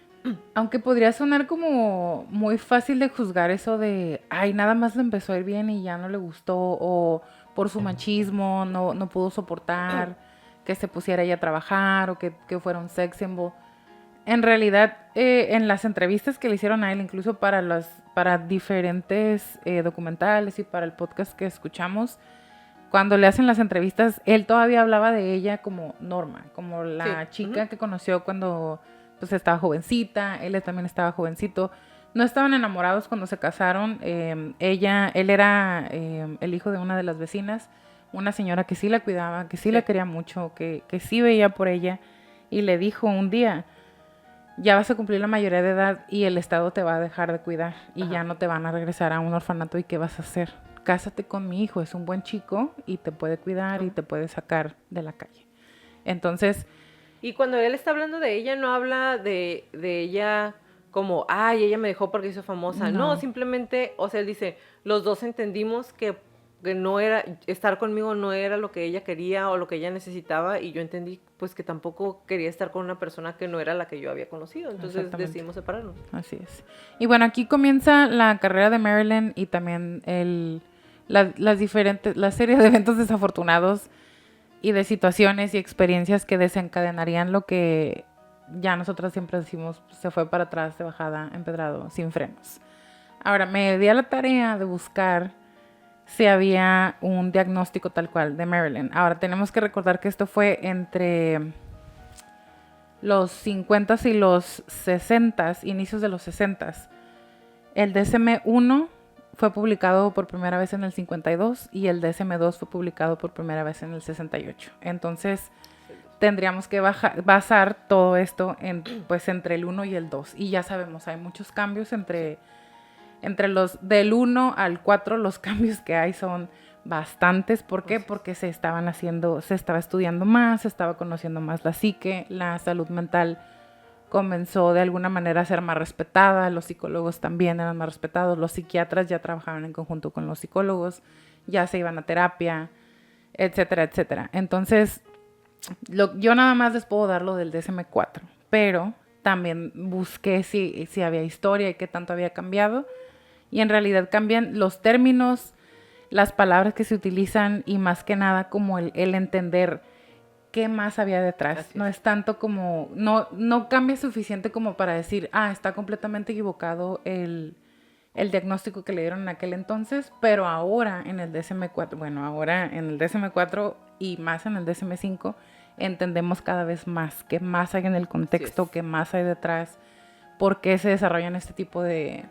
aunque podría sonar como muy fácil de juzgar eso de, ay, nada más le empezó a ir bien y ya no le gustó, o por su machismo no pudo soportar que se pusiera ella a trabajar o que fuera un sex symbol. En realidad, en las entrevistas que le hicieron a él, incluso para diferentes documentales y para el podcast que escuchamos, cuando le hacen las entrevistas, él todavía hablaba de ella como Norma, como la chica que conoció cuando pues, estaba jovencita, él también estaba jovencito. No estaban enamorados cuando se casaron. Él era el hijo de una de las vecinas, una señora que sí la cuidaba, que sí la quería mucho, que sí veía por ella, y le dijo un día, ya vas a cumplir la mayoría de edad y el Estado te va a dejar de cuidar y ya no te van a regresar a un orfanato, ¿y qué vas a hacer? Cásate con mi hijo, es un buen chico y te puede cuidar y te puede sacar de la calle. Entonces... Y cuando él está hablando de ella, no habla de ella como, ay, ella me dejó porque hizo famosa. No, simplemente, o sea, él dice, los dos entendimos que no era, estar conmigo no era lo que ella quería o lo que ella necesitaba, y yo entendí pues que tampoco quería estar con una persona que no era la que yo había conocido. Entonces decidimos separarnos. Así es. Y bueno, aquí comienza la carrera de Marilyn y también la serie de eventos desafortunados y de situaciones y experiencias que desencadenarían lo que ya nosotras siempre decimos, se fue para atrás de bajada, empedrado, sin frenos. Ahora, me di a la tarea de buscar si había un diagnóstico tal cual de Marilyn. Ahora, tenemos que recordar que esto fue entre los 50s y los 60s, inicios de los 60s. El DSM-1 fue publicado por primera vez en el 52 y el DSM-2 fue publicado por primera vez en el 68. Entonces, tendríamos que basar todo esto pues, entre el 1 y el 2. Y ya sabemos, hay muchos cambios entre los del 1 al 4, los cambios que hay son bastantes. ¿Por qué? Porque se estaba estudiando más, se estaba conociendo más la psique, la salud mental comenzó de alguna manera a ser más respetada, los psicólogos también eran más respetados, los psiquiatras ya trabajaban en conjunto con los psicólogos, ya se iban a terapia, etcétera, etcétera. Entonces, yo nada más les puedo dar lo del DSM-4, pero también busqué si había historia y qué tanto había cambiado, y en realidad cambian los términos, las palabras que se utilizan y más que nada como el entender qué más había detrás. No es tanto como, no cambia suficiente como para decir, está completamente equivocado el diagnóstico que le dieron en aquel entonces, pero ahora en el DSM-4 y más en el DSM-5 entendemos cada vez más qué más hay en el contexto, qué más hay detrás, por qué se desarrollan este tipo de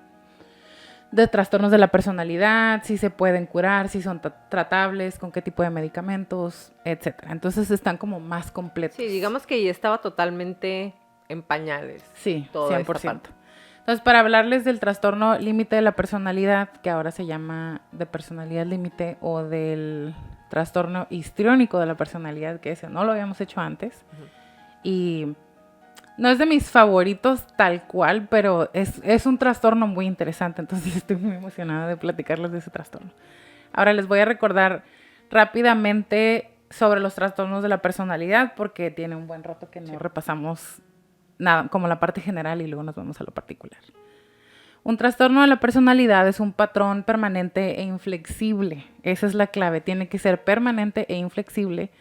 trastornos de la personalidad, si se pueden curar, si son tratables, con qué tipo de medicamentos, etcétera. Entonces están como más completos. Sí, digamos que ya estaba totalmente en pañales. Sí, 100%. Entonces, para hablarles del trastorno límite de la personalidad, que ahora se llama de personalidad límite, o del trastorno histriónico de la personalidad, que ese no lo habíamos hecho antes. Y no es de mis favoritos tal cual, pero es un trastorno muy interesante, entonces estoy muy emocionada de platicarles de ese trastorno. Ahora les voy a recordar rápidamente sobre los trastornos de la personalidad, porque tiene un buen rato que no repasamos nada, como la parte general, y luego nos vamos a lo particular. Un trastorno de la personalidad es un patrón permanente e inflexible. Esa es la clave, tiene que ser permanente e inflexible,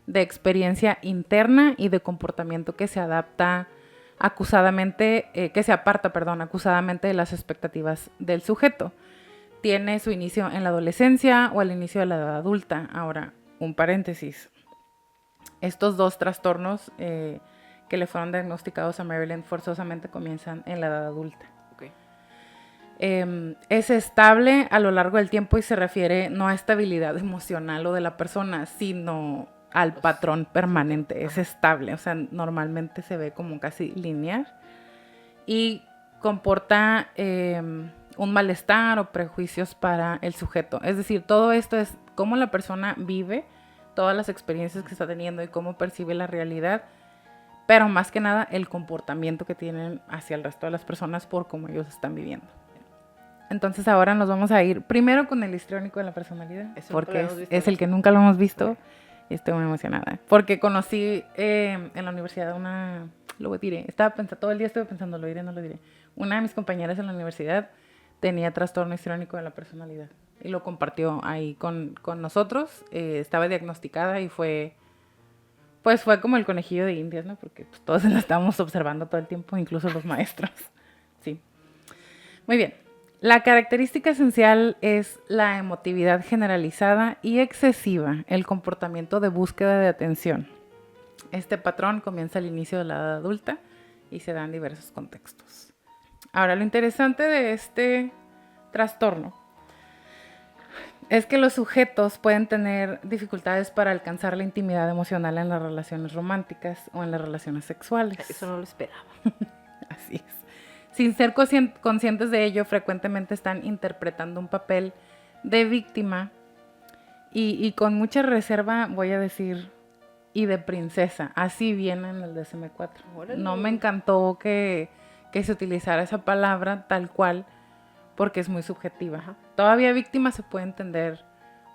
de experiencia interna y de comportamiento que se aparta acusadamente de las expectativas del sujeto. Tiene su inicio en la adolescencia o al inicio de la edad adulta. Ahora, un paréntesis. Estos dos trastornos que le fueron diagnosticados a Marilyn forzosamente comienzan en la edad adulta. Es estable a lo largo del tiempo y se refiere no a estabilidad emocional o de la persona, sino al patrón permanente. Es estable, o sea, normalmente se ve como casi lineal y comporta un malestar o prejuicios para el sujeto. Es decir, todo esto es cómo la persona vive, todas las experiencias que está teniendo y cómo percibe la realidad, pero más que nada el comportamiento que tienen hacia el resto de las personas por cómo ellos están viviendo. Entonces ahora nos vamos a ir primero con el histriónico de la personalidad, porque es el que nunca lo hemos visto. Y estoy muy emocionada, porque conocí en la universidad lo diré, todo el día estuve pensando, lo diré, no lo diré. Una de mis compañeras en la universidad tenía trastorno histriónico de la personalidad y lo compartió ahí con nosotros. Estaba diagnosticada y fue como el conejillo de Indias, ¿no? Porque pues, todos la estábamos observando todo el tiempo, incluso los maestros. Sí. Muy bien. La característica esencial es la emotividad generalizada y excesiva, el comportamiento de búsqueda de atención. Este patrón comienza al inicio de la edad adulta y se da en diversos contextos. Ahora, lo interesante de este trastorno es que los sujetos pueden tener dificultades para alcanzar la intimidad emocional en las relaciones románticas o en las relaciones sexuales. Eso no lo esperaba. Así es. Sin ser conscientes de ello, frecuentemente están interpretando un papel de víctima y con mucha reserva, voy a decir, y de princesa. Así viene en el DSM-4. ¡Órale! No me encantó que se utilizara esa palabra tal cual, porque es muy subjetiva. Ajá. Todavía víctima se puede entender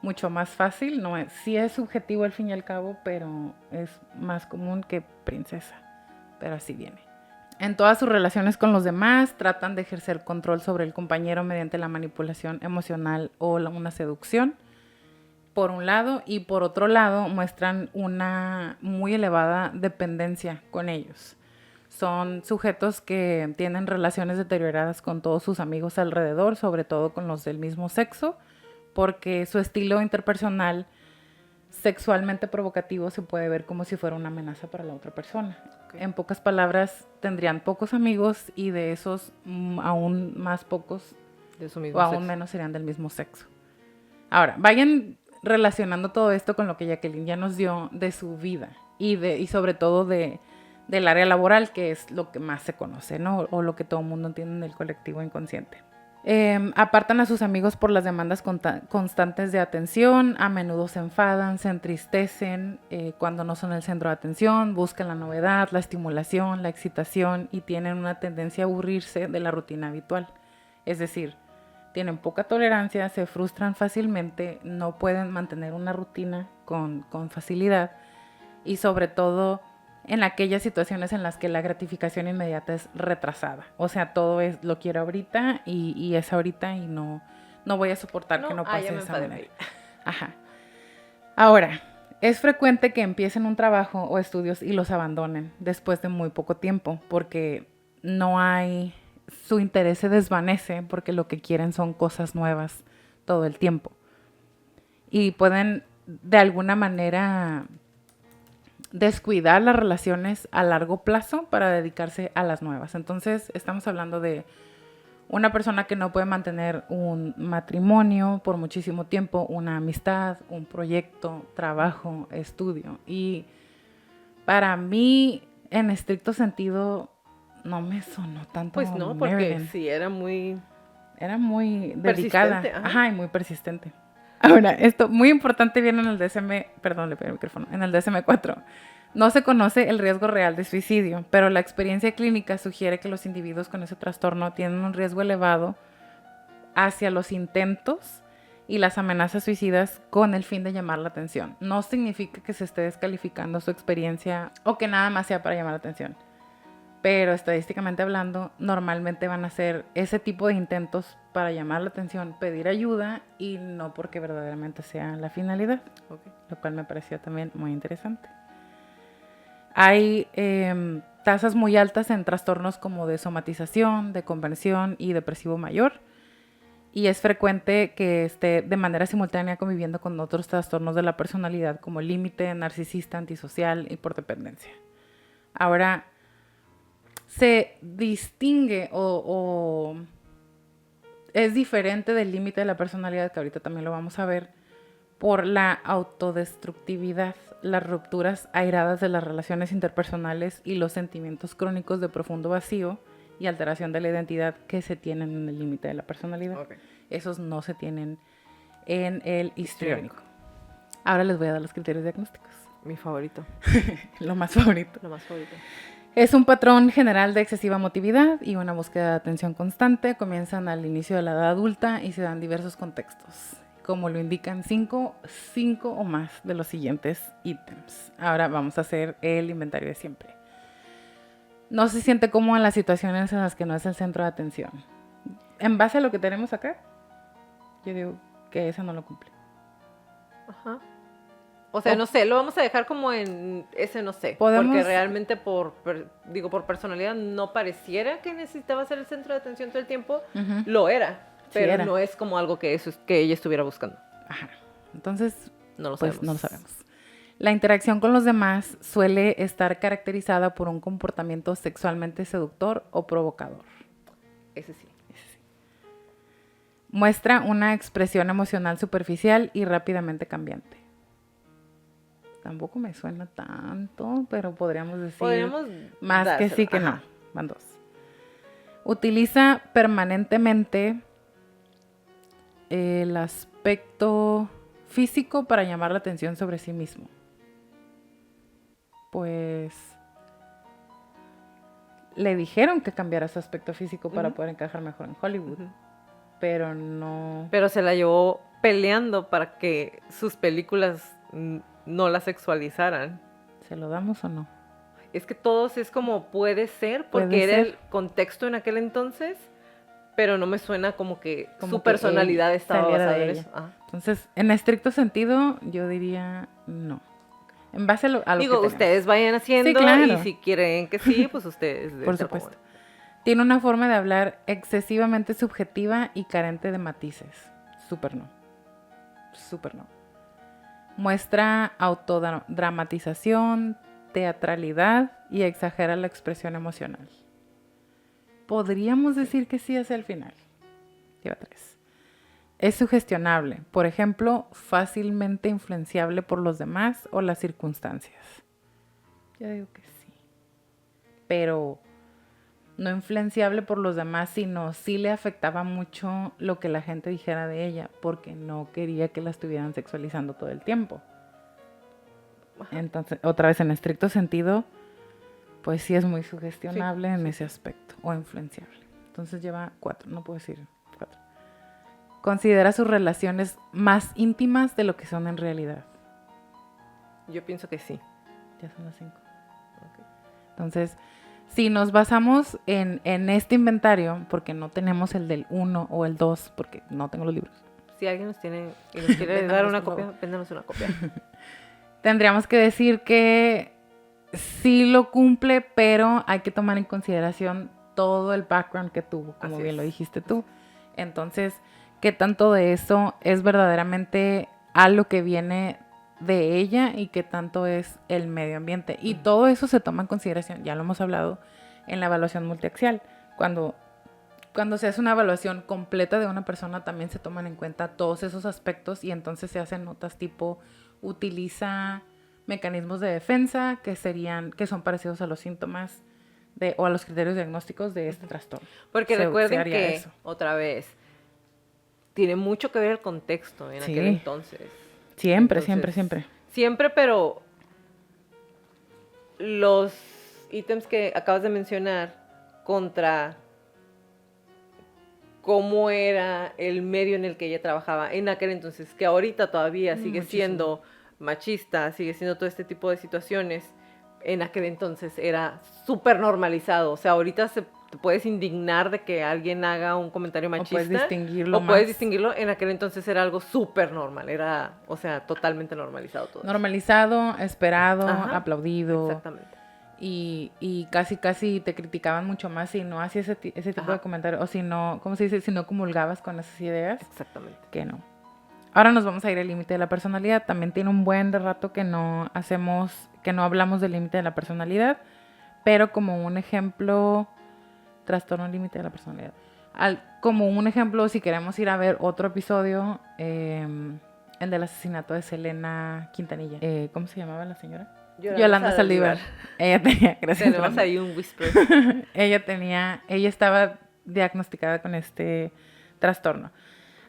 mucho más fácil. Sí es subjetivo al fin y al cabo, pero es más común que princesa. Pero así viene. En todas sus relaciones con los demás, tratan de ejercer control sobre el compañero mediante la manipulación emocional o una seducción, por un lado, y por otro lado, muestran una muy elevada dependencia con ellos. Son sujetos que tienen relaciones deterioradas con todos sus amigos alrededor, sobre todo con los del mismo sexo, porque su estilo interpersonal sexualmente provocativo se puede ver como si fuera una amenaza para la otra persona. Ok. En pocas palabras, tendrían pocos amigos y de esos aún más pocos De su mismo o aún sexo. menos serían del mismo sexo. Ahora, vayan relacionando todo esto con lo que Jacqueline ya nos dio de su vida y sobre todo del área laboral, que es lo que más se conoce, ¿no? O lo que todo el mundo entiende en el colectivo inconsciente. Apartan a sus amigos por las demandas constantes de atención, a menudo se enfadan, se entristecen cuando no son el centro de atención, buscan la novedad, la estimulación, la excitación y tienen una tendencia a aburrirse de la rutina habitual. Es decir, tienen poca tolerancia, se frustran fácilmente, no pueden mantener una rutina con facilidad y sobre todo en aquellas situaciones en las que la gratificación inmediata es retrasada. O sea, todo es lo quiero ahorita y es ahorita y no voy a soportar que no pase ya de me esa enfadé. manera. Ajá. Ahora, es frecuente que empiecen un trabajo o estudios y los abandonen después de muy poco tiempo porque no hay, su interés se desvanece porque lo que quieren son cosas nuevas todo el tiempo. Y pueden de alguna manera descuidar las relaciones a largo plazo para dedicarse a las nuevas. Entonces, estamos hablando de una persona que no puede mantener un matrimonio por muchísimo tiempo, una amistad, un proyecto, trabajo, estudio. Y para mí, en estricto sentido, no me sonó tanto Pues no, porque Meriden. sí era muy... Era muy dedicada. Persistente, ajá. Ajá, y muy persistente. Ahora, esto muy importante viene en el DSM, perdón, le pegué el micrófono, en el DSM-4. No se conoce el riesgo real de suicidio, pero la experiencia clínica sugiere que los individuos con ese trastorno tienen un riesgo elevado hacia los intentos y las amenazas suicidas con el fin de llamar la atención. No significa que se esté descalificando su experiencia o que nada más sea para llamar la atención. Pero estadísticamente hablando, normalmente van a ser ese tipo de intentos para llamar la atención, pedir ayuda y no porque verdaderamente sea la finalidad, Okay. lo cual me pareció también muy interesante. Hay tasas muy altas en trastornos como de somatización, de conversión y depresivo mayor. Y es frecuente que esté de manera simultánea conviviendo con otros trastornos de la personalidad como límite, narcisista, antisocial y por dependencia. Ahora, se distingue o es diferente del límite de la personalidad, que ahorita también lo vamos a ver, por la autodestructividad, las rupturas airadas de las relaciones interpersonales y los sentimientos crónicos de profundo vacío y alteración de la identidad que se tienen en el límite de la personalidad. Okay. Esos no se tienen en el histriónico. Ahora les voy a dar los criterios diagnósticos. Mi favorito. Lo más favorito. Lo más favorito. Es un patrón general de excesiva emotividad y una búsqueda de atención constante. Comienzan al inicio de la edad adulta y se dan diversos contextos, como lo indican cinco o más de los siguientes ítems. Ahora vamos a hacer el inventario de siempre. No se siente cómodo en las situaciones en las que no es el centro de atención. En base a lo que tenemos acá, yo digo que ese no lo cumple. Ajá. O sea, no sé, lo vamos a dejar como en ese no sé. Podemos- Porque realmente por personalidad no pareciera que necesitaba ser el centro de atención todo el tiempo. Ujú. Lo era, Sí, pero era. no es como algo que ella estuviera buscando. Ajá. Entonces, No lo pues sabemos. no lo sabemos. La interacción con los demás suele estar caracterizada por un comportamiento sexualmente seductor o provocador. Ese sí. Muestra una expresión emocional superficial y rápidamente cambiante. Tampoco me suena tanto, pero podríamos decir Podríamos más que dárselo. sí que Ajá. no. Van dos. Utiliza permanentemente el aspecto físico para llamar la atención sobre sí mismo. Pues le dijeron que cambiara su aspecto físico para Ujú. poder encajar mejor en Hollywood, Ujú. pero no. Pero se la llevó peleando para que sus películas no la sexualizaran. ¿Se lo damos o no? Es que todos es como puede ser, porque Puede era ser. el contexto en aquel entonces, pero no me suena como que Como su que personalidad él estaba saliera basada de en ella. eso. Ajá. Entonces, en estricto sentido, yo diría no. En base a lo Digo, que tenemos. ustedes vayan haciendo Sí, claro. y si quieren que sí, pues ustedes. deben Por ser como, supuesto. Tiene una forma de hablar excesivamente subjetiva y carente de matices. Súper no. Súper no. Muestra autodramatización, teatralidad y exagera la expresión emocional. Podríamos decir que sí hacia el final. Lleva 3. Es sugestionable, por ejemplo, fácilmente influenciable por los demás o las circunstancias. Yo digo que sí. Pero no influenciable por los demás, sino sí le afectaba mucho lo que la gente dijera de ella, porque no quería que la estuvieran sexualizando todo el tiempo. Entonces, otra vez, en estricto sentido, pues sí es muy sugestionable en ese aspecto, o influenciable. Entonces lleva 4, no puedo decir 4. Considera sus relaciones más íntimas de lo que son en realidad. Yo pienso que sí. Ya son las 5. Okay. Entonces, si nos basamos en este inventario, porque no tenemos el del 1 o el 2, porque no tengo los libros. Si alguien nos tiene y nos quiere dar una copia, véndanos una copia. Tendríamos que decir que sí lo cumple, pero hay que tomar en consideración todo el background que tuvo, como Así bien es. lo dijiste tú. Entonces, ¿qué tanto de eso es verdaderamente algo que viene de ella y qué tanto es el medio ambiente? Y todo eso se toma en consideración, ya lo hemos hablado en la evaluación multiaxial. Cuando se hace una evaluación completa de una persona, también se toman en cuenta todos esos aspectos y entonces se hacen notas tipo, utiliza mecanismos de defensa que son parecidos a los síntomas o a los criterios diagnósticos de este trastorno. Porque Se recuerden haría que, eso. otra vez, tiene mucho que ver el contexto en Sí. aquel entonces. Siempre, Entonces, siempre. Siempre, pero los ítems que acabas de mencionar contra cómo era el medio en el que ella trabajaba en aquel entonces, que ahorita todavía sigue Muchísimo. siendo machista, sigue siendo todo este tipo de situaciones, en aquel entonces era súper normalizado. O sea, ahorita te puedes indignar de que alguien haga un comentario machista. O puedes distinguirlo o puedes más. distinguirlo. En aquel entonces era algo súper normal. Era, o sea, totalmente normalizado todo. Normalizado, esperado, Ajá, aplaudido. Exactamente. Y casi te criticaban mucho más si no hacías ese tipo Ajá. de comentarios. O si no, ¿cómo se dice? Si no comulgabas con esas ideas. Exactamente. Que no. Ahora nos vamos a ir al límite de la personalidad. También tiene un buen de rato que no hablamos del límite de la personalidad, pero como un ejemplo, trastorno límite de la personalidad. Como un ejemplo, si queremos ir a ver otro episodio, el del asesinato de Selena Quintanilla. ¿Cómo se llamaba la señora? Yolanda Saldívar. Ella tenía, gracias. Tenemos ahí un whisper. ella estaba diagnosticada con este trastorno.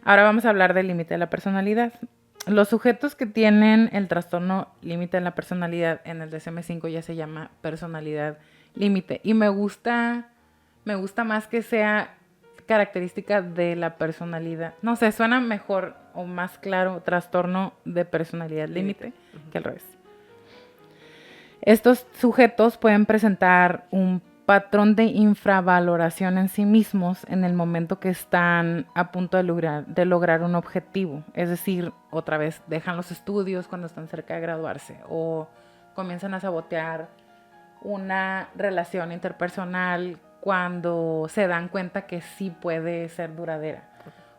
Ahora vamos a hablar del límite de la personalidad. Los sujetos que tienen el trastorno límite de la personalidad en el DSM-5 ya se llama personalidad límite. Y me gusta más que sea característica de la personalidad. No sé, suena mejor o más claro trastorno de personalidad límite que al revés. Estos sujetos pueden presentar un patrón de infravaloración en sí mismos en el momento que están a punto de lograr un objetivo. Es decir, otra vez, dejan los estudios cuando están cerca de graduarse o comienzan a sabotear una relación interpersonal cuando se dan cuenta que sí puede ser duradera.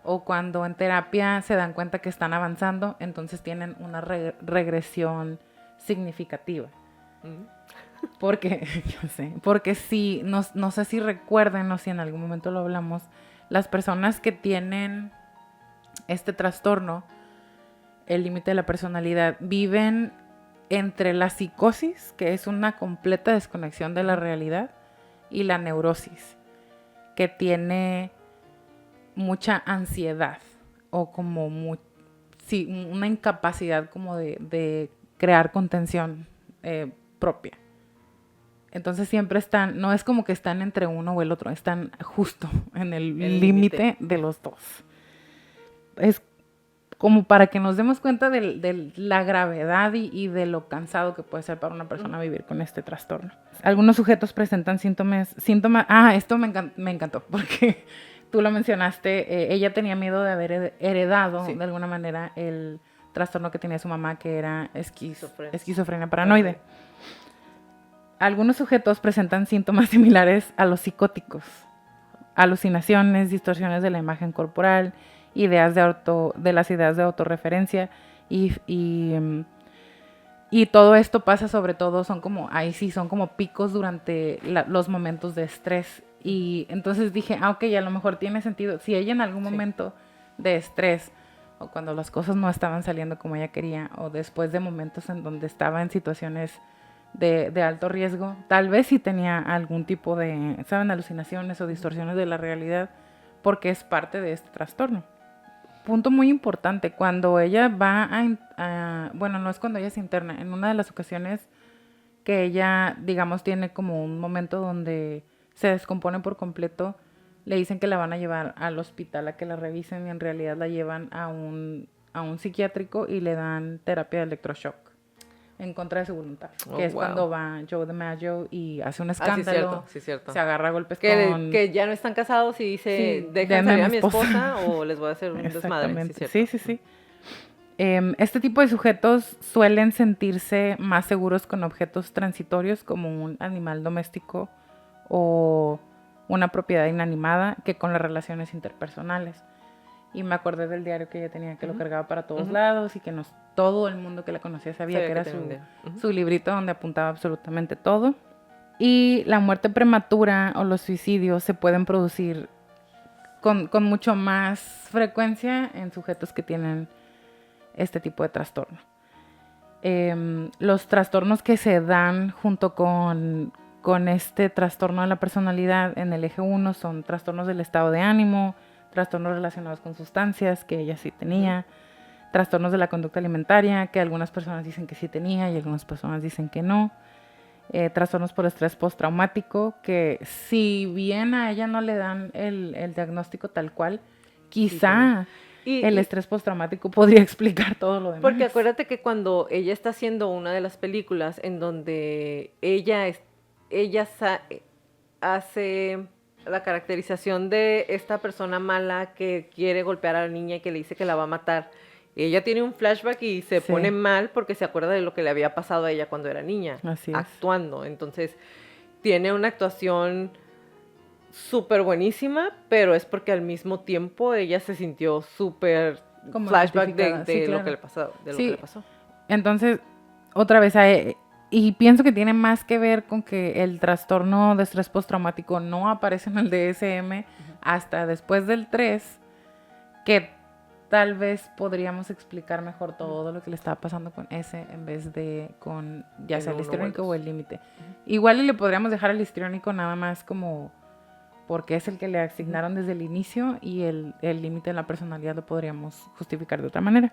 O cuando en terapia se dan cuenta que están avanzando, entonces tienen una regresión significativa. Porque si, no sé si recuerden o si en algún momento lo hablamos, las personas que tienen este trastorno, el límite de la personalidad, viven entre la psicosis, que es una completa desconexión de la realidad, y la neurosis, que tiene mucha ansiedad o como una incapacidad como de crear contención propia. Entonces siempre no es como que están entre uno o el otro, están justo en el límite de los dos. Es como para que nos demos cuenta de la gravedad y de lo cansado que puede ser para una persona vivir con este trastorno. Algunos sujetos presentan síntomas. Esto me encantó, porque tú lo mencionaste, ella tenía miedo de haber heredado de alguna manera el trastorno que tenía su mamá, que era esquizofrenia paranoide. Okay. Algunos sujetos presentan síntomas similares a los psicóticos, alucinaciones, distorsiones de la imagen corporal, de las ideas de autorreferencia Y todo esto pasa sobre todo, son como picos durante los momentos de estrés. Y entonces dije, ok, a lo mejor tiene sentido. Si ella en algún momento de estrés, o cuando las cosas no estaban saliendo como ella quería, o después de momentos en donde estaba en situaciones de alto riesgo, tal vez sí tenía algún tipo de, ¿saben?, alucinaciones o distorsiones de la realidad, porque es parte de este trastorno. Punto muy importante, cuando ella va bueno, no es cuando ella se interna, en una de las ocasiones que ella, digamos, tiene como un momento donde se descompone por completo, le dicen que la van a llevar al hospital a que la revisen y en realidad la llevan a un psiquiátrico y le dan terapia de electroshock en contra de su voluntad, que es cuando va Joe DiMaggio y hace un escándalo, sí, cierto. se agarra a golpes Que ya no están casados y dice, Sí, dejan denme salir a a mi mi esposa. esposa o les voy a hacer un desmadre. Exactamente, sí. Este tipo de sujetos suelen sentirse más seguros con objetos transitorios como un animal doméstico o una propiedad inanimada que con las relaciones interpersonales. Y me acordé del diario que ella tenía, que lo cargaba para todos lados y que todo el mundo que la conocía sabía que era su librito donde apuntaba absolutamente todo. Y la muerte prematura o los suicidios se pueden producir con mucho más frecuencia en sujetos que tienen este tipo de trastorno. Los trastornos que se dan junto con este trastorno de la personalidad en el eje 1 son trastornos del estado de ánimo, trastornos relacionados con sustancias, que ella sí tenía, trastornos de la conducta alimentaria, que algunas personas dicen que sí tenía y algunas personas dicen que no, trastornos por estrés postraumático, que si bien a ella no le dan el diagnóstico tal cual, quizá el estrés postraumático podría explicar todo lo demás. Porque acuérdate que cuando ella está haciendo una de las películas en donde ella hace la caracterización de esta persona mala que quiere golpear a la niña y que le dice que la va a matar, ella tiene un flashback y se pone mal porque se acuerda de lo que le había pasado a ella cuando era niña, actuando. Entonces, tiene una actuación súper buenísima, pero es porque al mismo tiempo ella se sintió súper flashback de lo que le pasó. Lo que le pasó. Entonces, otra vez, y pienso que tiene más que ver con que el trastorno de estrés postraumático no aparece en el DSM hasta después del 3, que tal vez podríamos explicar mejor todo lo que le estaba pasando con ese en vez de con ya sea el histriónico o el límite. Igual y le podríamos dejar el histriónico nada más como porque es el que le asignaron desde el inicio y el límite de la personalidad lo podríamos justificar de otra manera.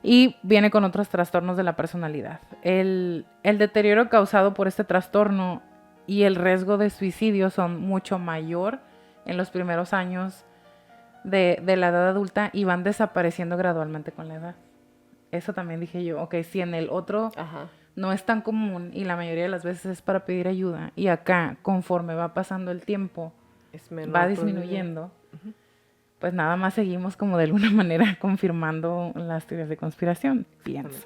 Y viene con otros trastornos de la personalidad. El deterioro causado por este trastorno y el riesgo de suicidio son mucho mayor en los primeros años de la edad adulta y van desapareciendo gradualmente con la edad. Eso también dije yo, ok, si en el otro no es tan común y la mayoría de las veces es para pedir ayuda y acá conforme va pasando el tiempo va disminuyendo, pues nada más seguimos como de alguna manera confirmando las teorías de conspiración, pienso.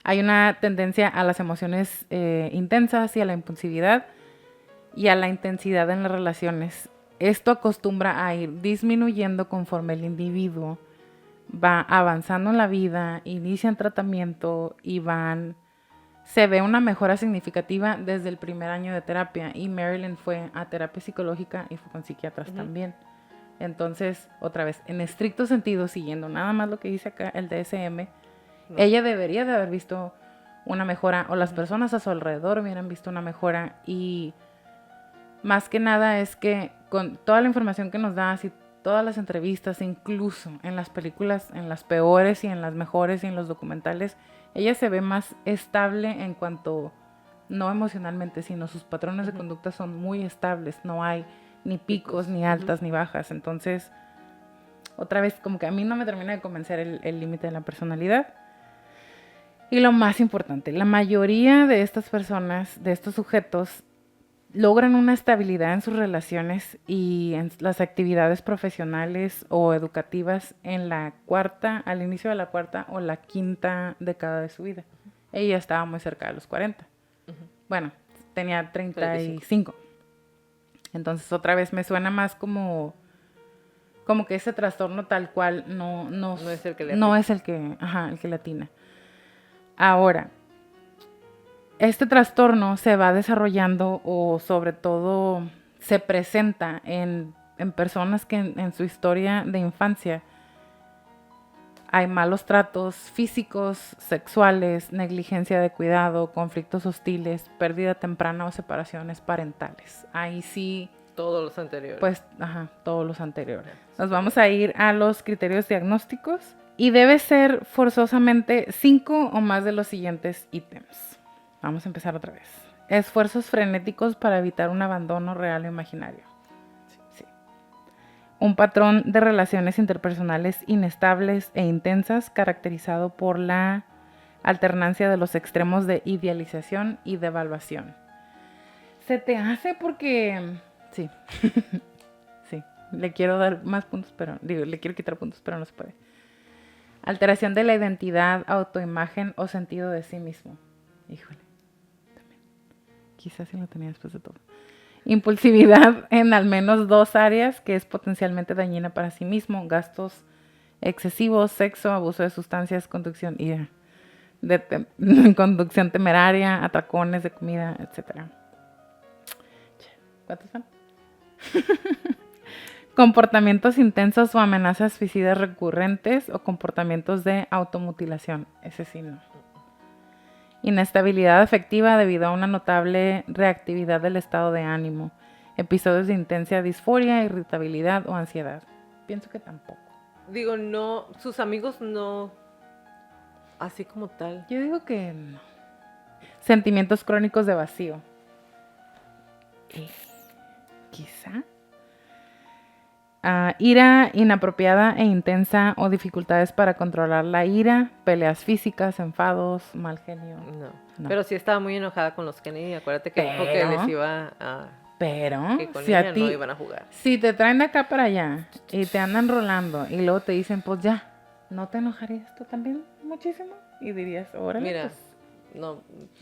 Hay una tendencia a las emociones intensas y a la impulsividad y a la intensidad en las relaciones. Esto acostumbra a ir disminuyendo conforme el individuo va avanzando en la vida, inician tratamiento y se ve una mejora significativa desde el primer año de terapia y Marilyn fue a terapia psicológica y fue con psiquiatras también. Entonces, otra vez, en estricto sentido, siguiendo nada más lo que dice acá el DSM, ella debería de haber visto una mejora o las personas a su alrededor hubieran visto una mejora y más que nada es que con toda la información que nos das y todas las entrevistas, incluso en las películas, en las peores y en las mejores y en los documentales, ella se ve más estable en cuanto, no emocionalmente, sino sus patrones de conducta son muy estables, no hay ni picos, ni altas, ni bajas. Entonces, otra vez, como que a mí no me termina de convencer el límite de la personalidad. Y lo más importante, la mayoría de estas personas, de estos sujetos, logran una estabilidad en sus relaciones y en las actividades profesionales o educativas en la al inicio de la cuarta o la quinta década de su vida. Ella estaba muy cerca de los 40. Bueno, tenía 35. Entonces otra vez me suena más como como que ese trastorno tal cual no es el que le no atina. es el que, ajá, el que le atina. Ahora, este trastorno se va desarrollando o sobre todo se presenta en personas que en su historia de infancia hay malos tratos físicos, sexuales, negligencia de cuidado, conflictos hostiles, pérdida temprana o separaciones parentales. Ahí sí, Todos los anteriores. pues, ajá, todos los anteriores. Nos vamos a ir a los criterios diagnósticos y debe ser forzosamente 5 o más de los siguientes ítems. Vamos a empezar otra vez. Esfuerzos frenéticos para evitar un abandono real o imaginario. Sí. Un patrón de relaciones interpersonales inestables e intensas caracterizado por la alternancia de los extremos de idealización y devaluación. Se te hace porque... Sí. Sí. Le quiero dar más puntos, pero... Digo, le quiero quitar puntos, pero no se puede. Alteración de la identidad, autoimagen o sentido de sí mismo. Híjole. También. Quizás sí lo tenía después de todo. Impulsividad en al menos 2 áreas que es potencialmente dañina para sí mismo. Gastos excesivos, sexo, abuso de sustancias, conducción conducción temeraria, atracones de comida, etc. ¿Cuántos van? Comportamientos intensos o amenazas suicidas recurrentes o comportamientos de automutilación. Ese sí no. Inestabilidad afectiva debido a una notable reactividad del estado de ánimo. Episodios de intensa disforia, irritabilidad o ansiedad. Pienso que tampoco. Digo, no, sus amigos no, así como tal. Yo digo que no. Sentimientos crónicos de vacío. Quizá. Ira inapropiada e intensa o dificultades para controlar la ira, peleas físicas, enfados, mal genio. No. Pero sí estaba muy enojada con los Kennedy. Acuérdate que dijo que les iba a... Pero que con si ella a ti, no iban a jugar. si te traen de acá para allá y te andan rolando y luego te dicen, pues ya, ¿no te enojarías tú también muchísimo? Y dirías, órale, Mira, pues.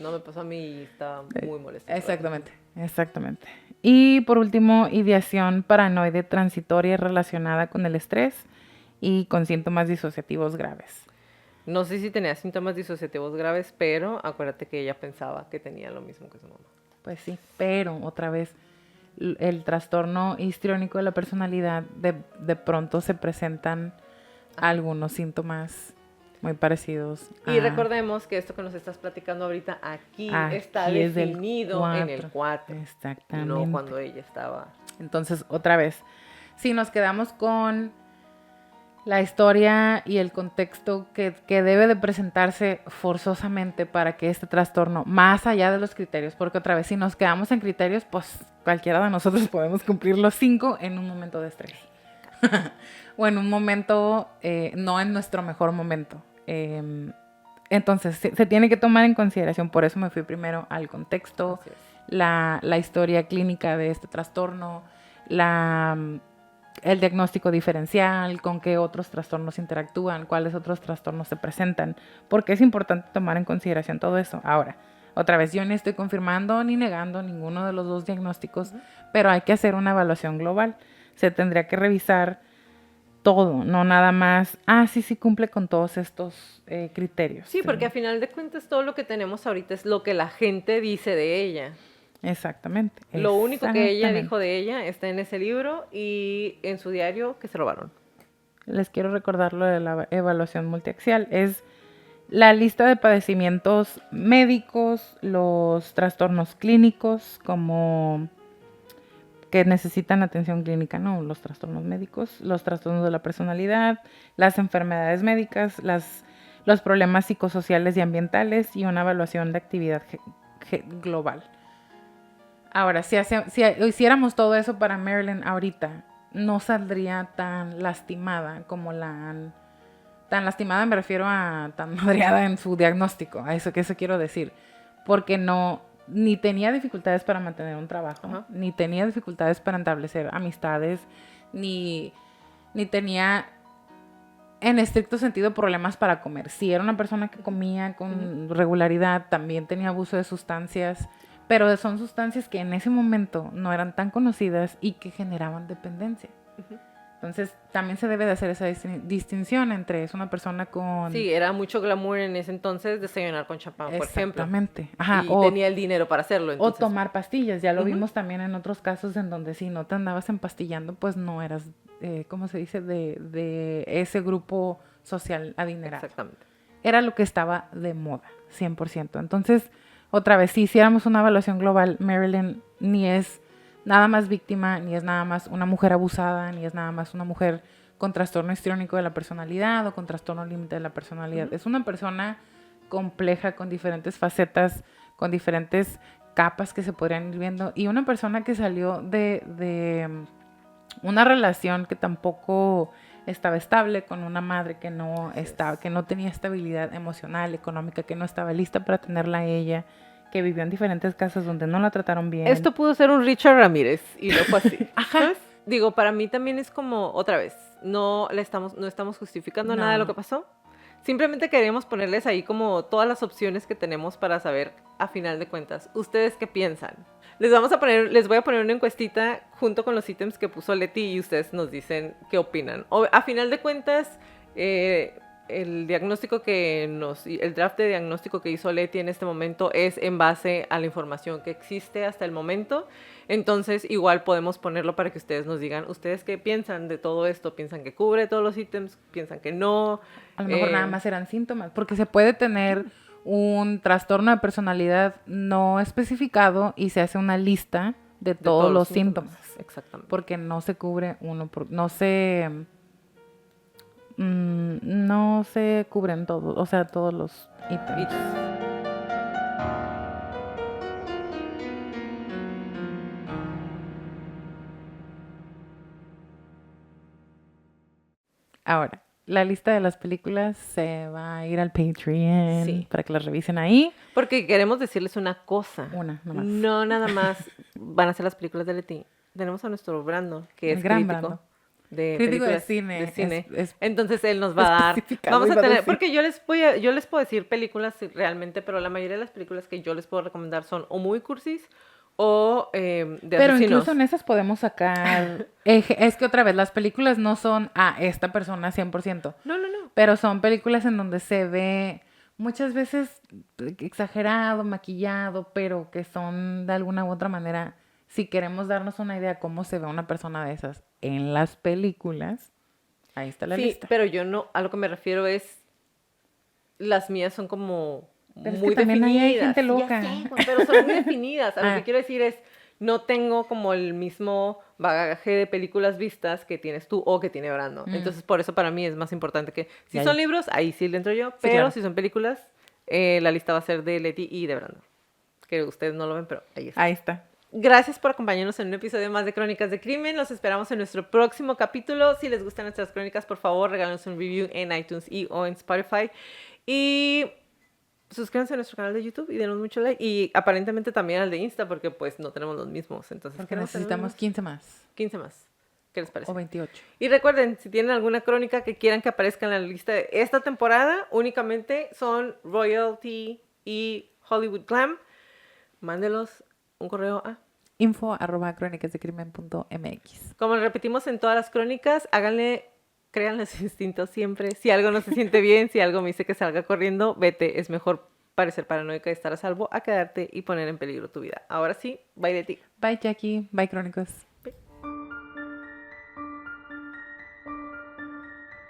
no me pasó a mí y estaba muy molesta. Exactamente. Y por último, ideación paranoide transitoria relacionada con el estrés y con síntomas disociativos graves. No sé si tenía síntomas disociativos graves, pero acuérdate que ella pensaba que tenía lo mismo que su mamá. Pues sí, pero otra vez, el trastorno histriónico de la personalidad, de pronto se presentan algunos síntomas muy parecidos. Y recordemos que esto que nos estás platicando ahorita aquí está definido en el 4. Exactamente. No cuando ella estaba. Entonces, otra vez, si nos quedamos con la historia y el contexto que debe de presentarse forzosamente para que este trastorno, más allá de los criterios, porque otra vez, si nos quedamos en criterios, pues cualquiera de nosotros podemos cumplir los 5 en un momento de estrés. O en un momento, no en nuestro mejor momento. Entonces, se tiene que tomar en consideración, por eso me fui primero al contexto, la historia clínica de este trastorno, el diagnóstico diferencial, con qué otros trastornos interactúan, cuáles otros trastornos se presentan, porque es importante tomar en consideración todo eso. Ahora, otra vez, yo ni estoy confirmando ni negando ninguno de los dos diagnósticos, pero hay que hacer una evaluación global. Se tendría que revisar todo, no nada más, sí cumple con todos estos criterios. Sí, porque a final de cuentas todo lo que tenemos ahorita es lo que la gente dice de ella. Exactamente. Lo único que ella dijo de ella está en ese libro y en su diario que se robaron. Les quiero recordar lo de la evaluación multiaxial. Es la lista de padecimientos médicos, los trastornos clínicos como que necesitan atención clínica, no, los trastornos médicos, los trastornos de la personalidad, las enfermedades médicas, los problemas psicosociales y ambientales y una evaluación de actividad global. Ahora, si hiciéramos todo eso para Marilyn ahorita, no saldría tan lastimada como tan lastimada me refiero a tan madreada en su diagnóstico, a eso quiero decir, porque ni tenía dificultades para mantener un trabajo, ni tenía dificultades para establecer amistades, ni tenía en estricto sentido problemas para comer. Sí, era una persona que comía con regularidad, también tenía abuso de sustancias, pero son sustancias que en ese momento no eran tan conocidas y que generaban dependencia. Entonces, también se debe de hacer esa distinción entre es una persona con... Sí, era mucho glamour en ese entonces desayunar con champán, por ejemplo. Exactamente. Ajá, Y tenía el dinero para hacerlo, o entonces. tomar pastillas. Ya lo Ujú. vimos también en otros casos en donde si no te andabas empastillando, pues no eras, ¿cómo se dice? De ese grupo social adinerado. Exactamente. Era lo que estaba de moda, 100%. Entonces, otra vez, si hiciéramos una evaluación global, Marilyn ni es nada más víctima, ni es nada más una mujer abusada, ni es nada más una mujer con trastorno histriónico de la personalidad o con trastorno límite de la personalidad. Ujú. Es una persona compleja, con diferentes facetas, con diferentes capas que se podrían ir viendo, y una persona que salió de una relación que tampoco estaba estable, con una madre que no estaba, que no tenía estabilidad emocional, económica, que no estaba lista para tenerla a ella, que vivió en diferentes casas donde no la trataron bien. Esto pudo ser un Richard Ramírez y no fue así. Ajá. ¿Sabes? Digo, para mí también es como, otra vez, no estamos justificando nada de lo No. que pasó. Simplemente queríamos ponerles ahí como todas las opciones que tenemos para saber, a final de cuentas, ¿ustedes qué piensan? Les voy a poner una encuestita junto con los ítems que puso Leti y ustedes nos dicen qué opinan. A final de cuentas, el draft de diagnóstico que hizo Leti en este momento es en base a la información que existe hasta el momento. Entonces, igual podemos ponerlo para que ustedes nos digan, ¿ustedes qué piensan de todo esto? ¿Piensan que cubre todos los ítems? ¿Piensan que no? A lo mejor nada más eran síntomas, porque se puede tener un trastorno de personalidad no especificado y se hace una lista de todos los síntomas, Exactamente. porque no se cubre no se cubren todos, o sea, todos los ítems. Ahora, la lista de las películas se va a ir al Patreon Sí. para que las revisen ahí. Porque queremos decirles una cosa. Una, nomás. No nada más van a ser las películas de Leti. Tenemos a nuestro Brando, que El es gran crítico. Brando. De Crítico de películas cine. Entonces él nos va a dar. especificado, Vamos a iba a tener, decir. porque yo les puedo decir películas realmente, pero la mayoría de las películas que yo les puedo recomendar son o muy cursis o de Pero asesinos. incluso en esas podemos sacar... es que otra vez, las películas no son esta persona 100%. No. Pero son películas en donde se ve muchas veces exagerado, maquillado, pero que son de alguna u otra manera, si queremos darnos una idea cómo se ve una persona de esas en las películas, ahí está la Sí, lista. pero yo no, a lo que me refiero es, las mías son como Pero es muy que también ahí definidas. hay gente Ya loca. sé, güey, pero son muy definidas. A lo Ah. que quiero decir es, no tengo como el mismo bagaje de películas vistas que tienes tú o que tiene Brando. Entonces, por eso para mí es más importante que, si Ya, son ya. libros, ahí sí le entro yo, pero claro. si son películas, la lista va a ser de Leti y de Brando. Que ustedes no lo ven, pero ahí está. Ahí está. Gracias por acompañarnos en un episodio más de Crónicas de Crimen. Los esperamos en nuestro próximo capítulo. Si les gustan nuestras crónicas, por favor, regálanos un review en iTunes o en Spotify. Y suscríbanse a nuestro canal de YouTube y denos mucho like. Y aparentemente también al de Insta, porque pues no tenemos los mismos. Entonces, Porque queremos tener necesitamos unos 15 más. 15 más. ¿Qué les parece? O 28. Y recuerden, si tienen alguna crónica que quieran que aparezca en la lista de esta temporada, únicamente son Royalty y Hollywood Glam. Mándelos un correo a... info@cronicasdecrimen.mx. Como repetimos en todas las crónicas, créanle sus instintos siempre. Si algo no se siente bien, si algo me dice que salga corriendo, vete. Es mejor parecer paranoica y estar a salvo a quedarte y poner en peligro tu vida. Ahora sí, bye de ti. Bye, Jackie. Bye, Crónicos.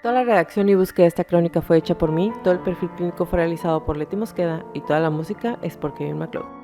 Toda la redacción y búsqueda de esta crónica fue hecha por mí, todo el perfil clínico fue realizado por Leti Mosqueda y toda la música es por Kevin MacLeod.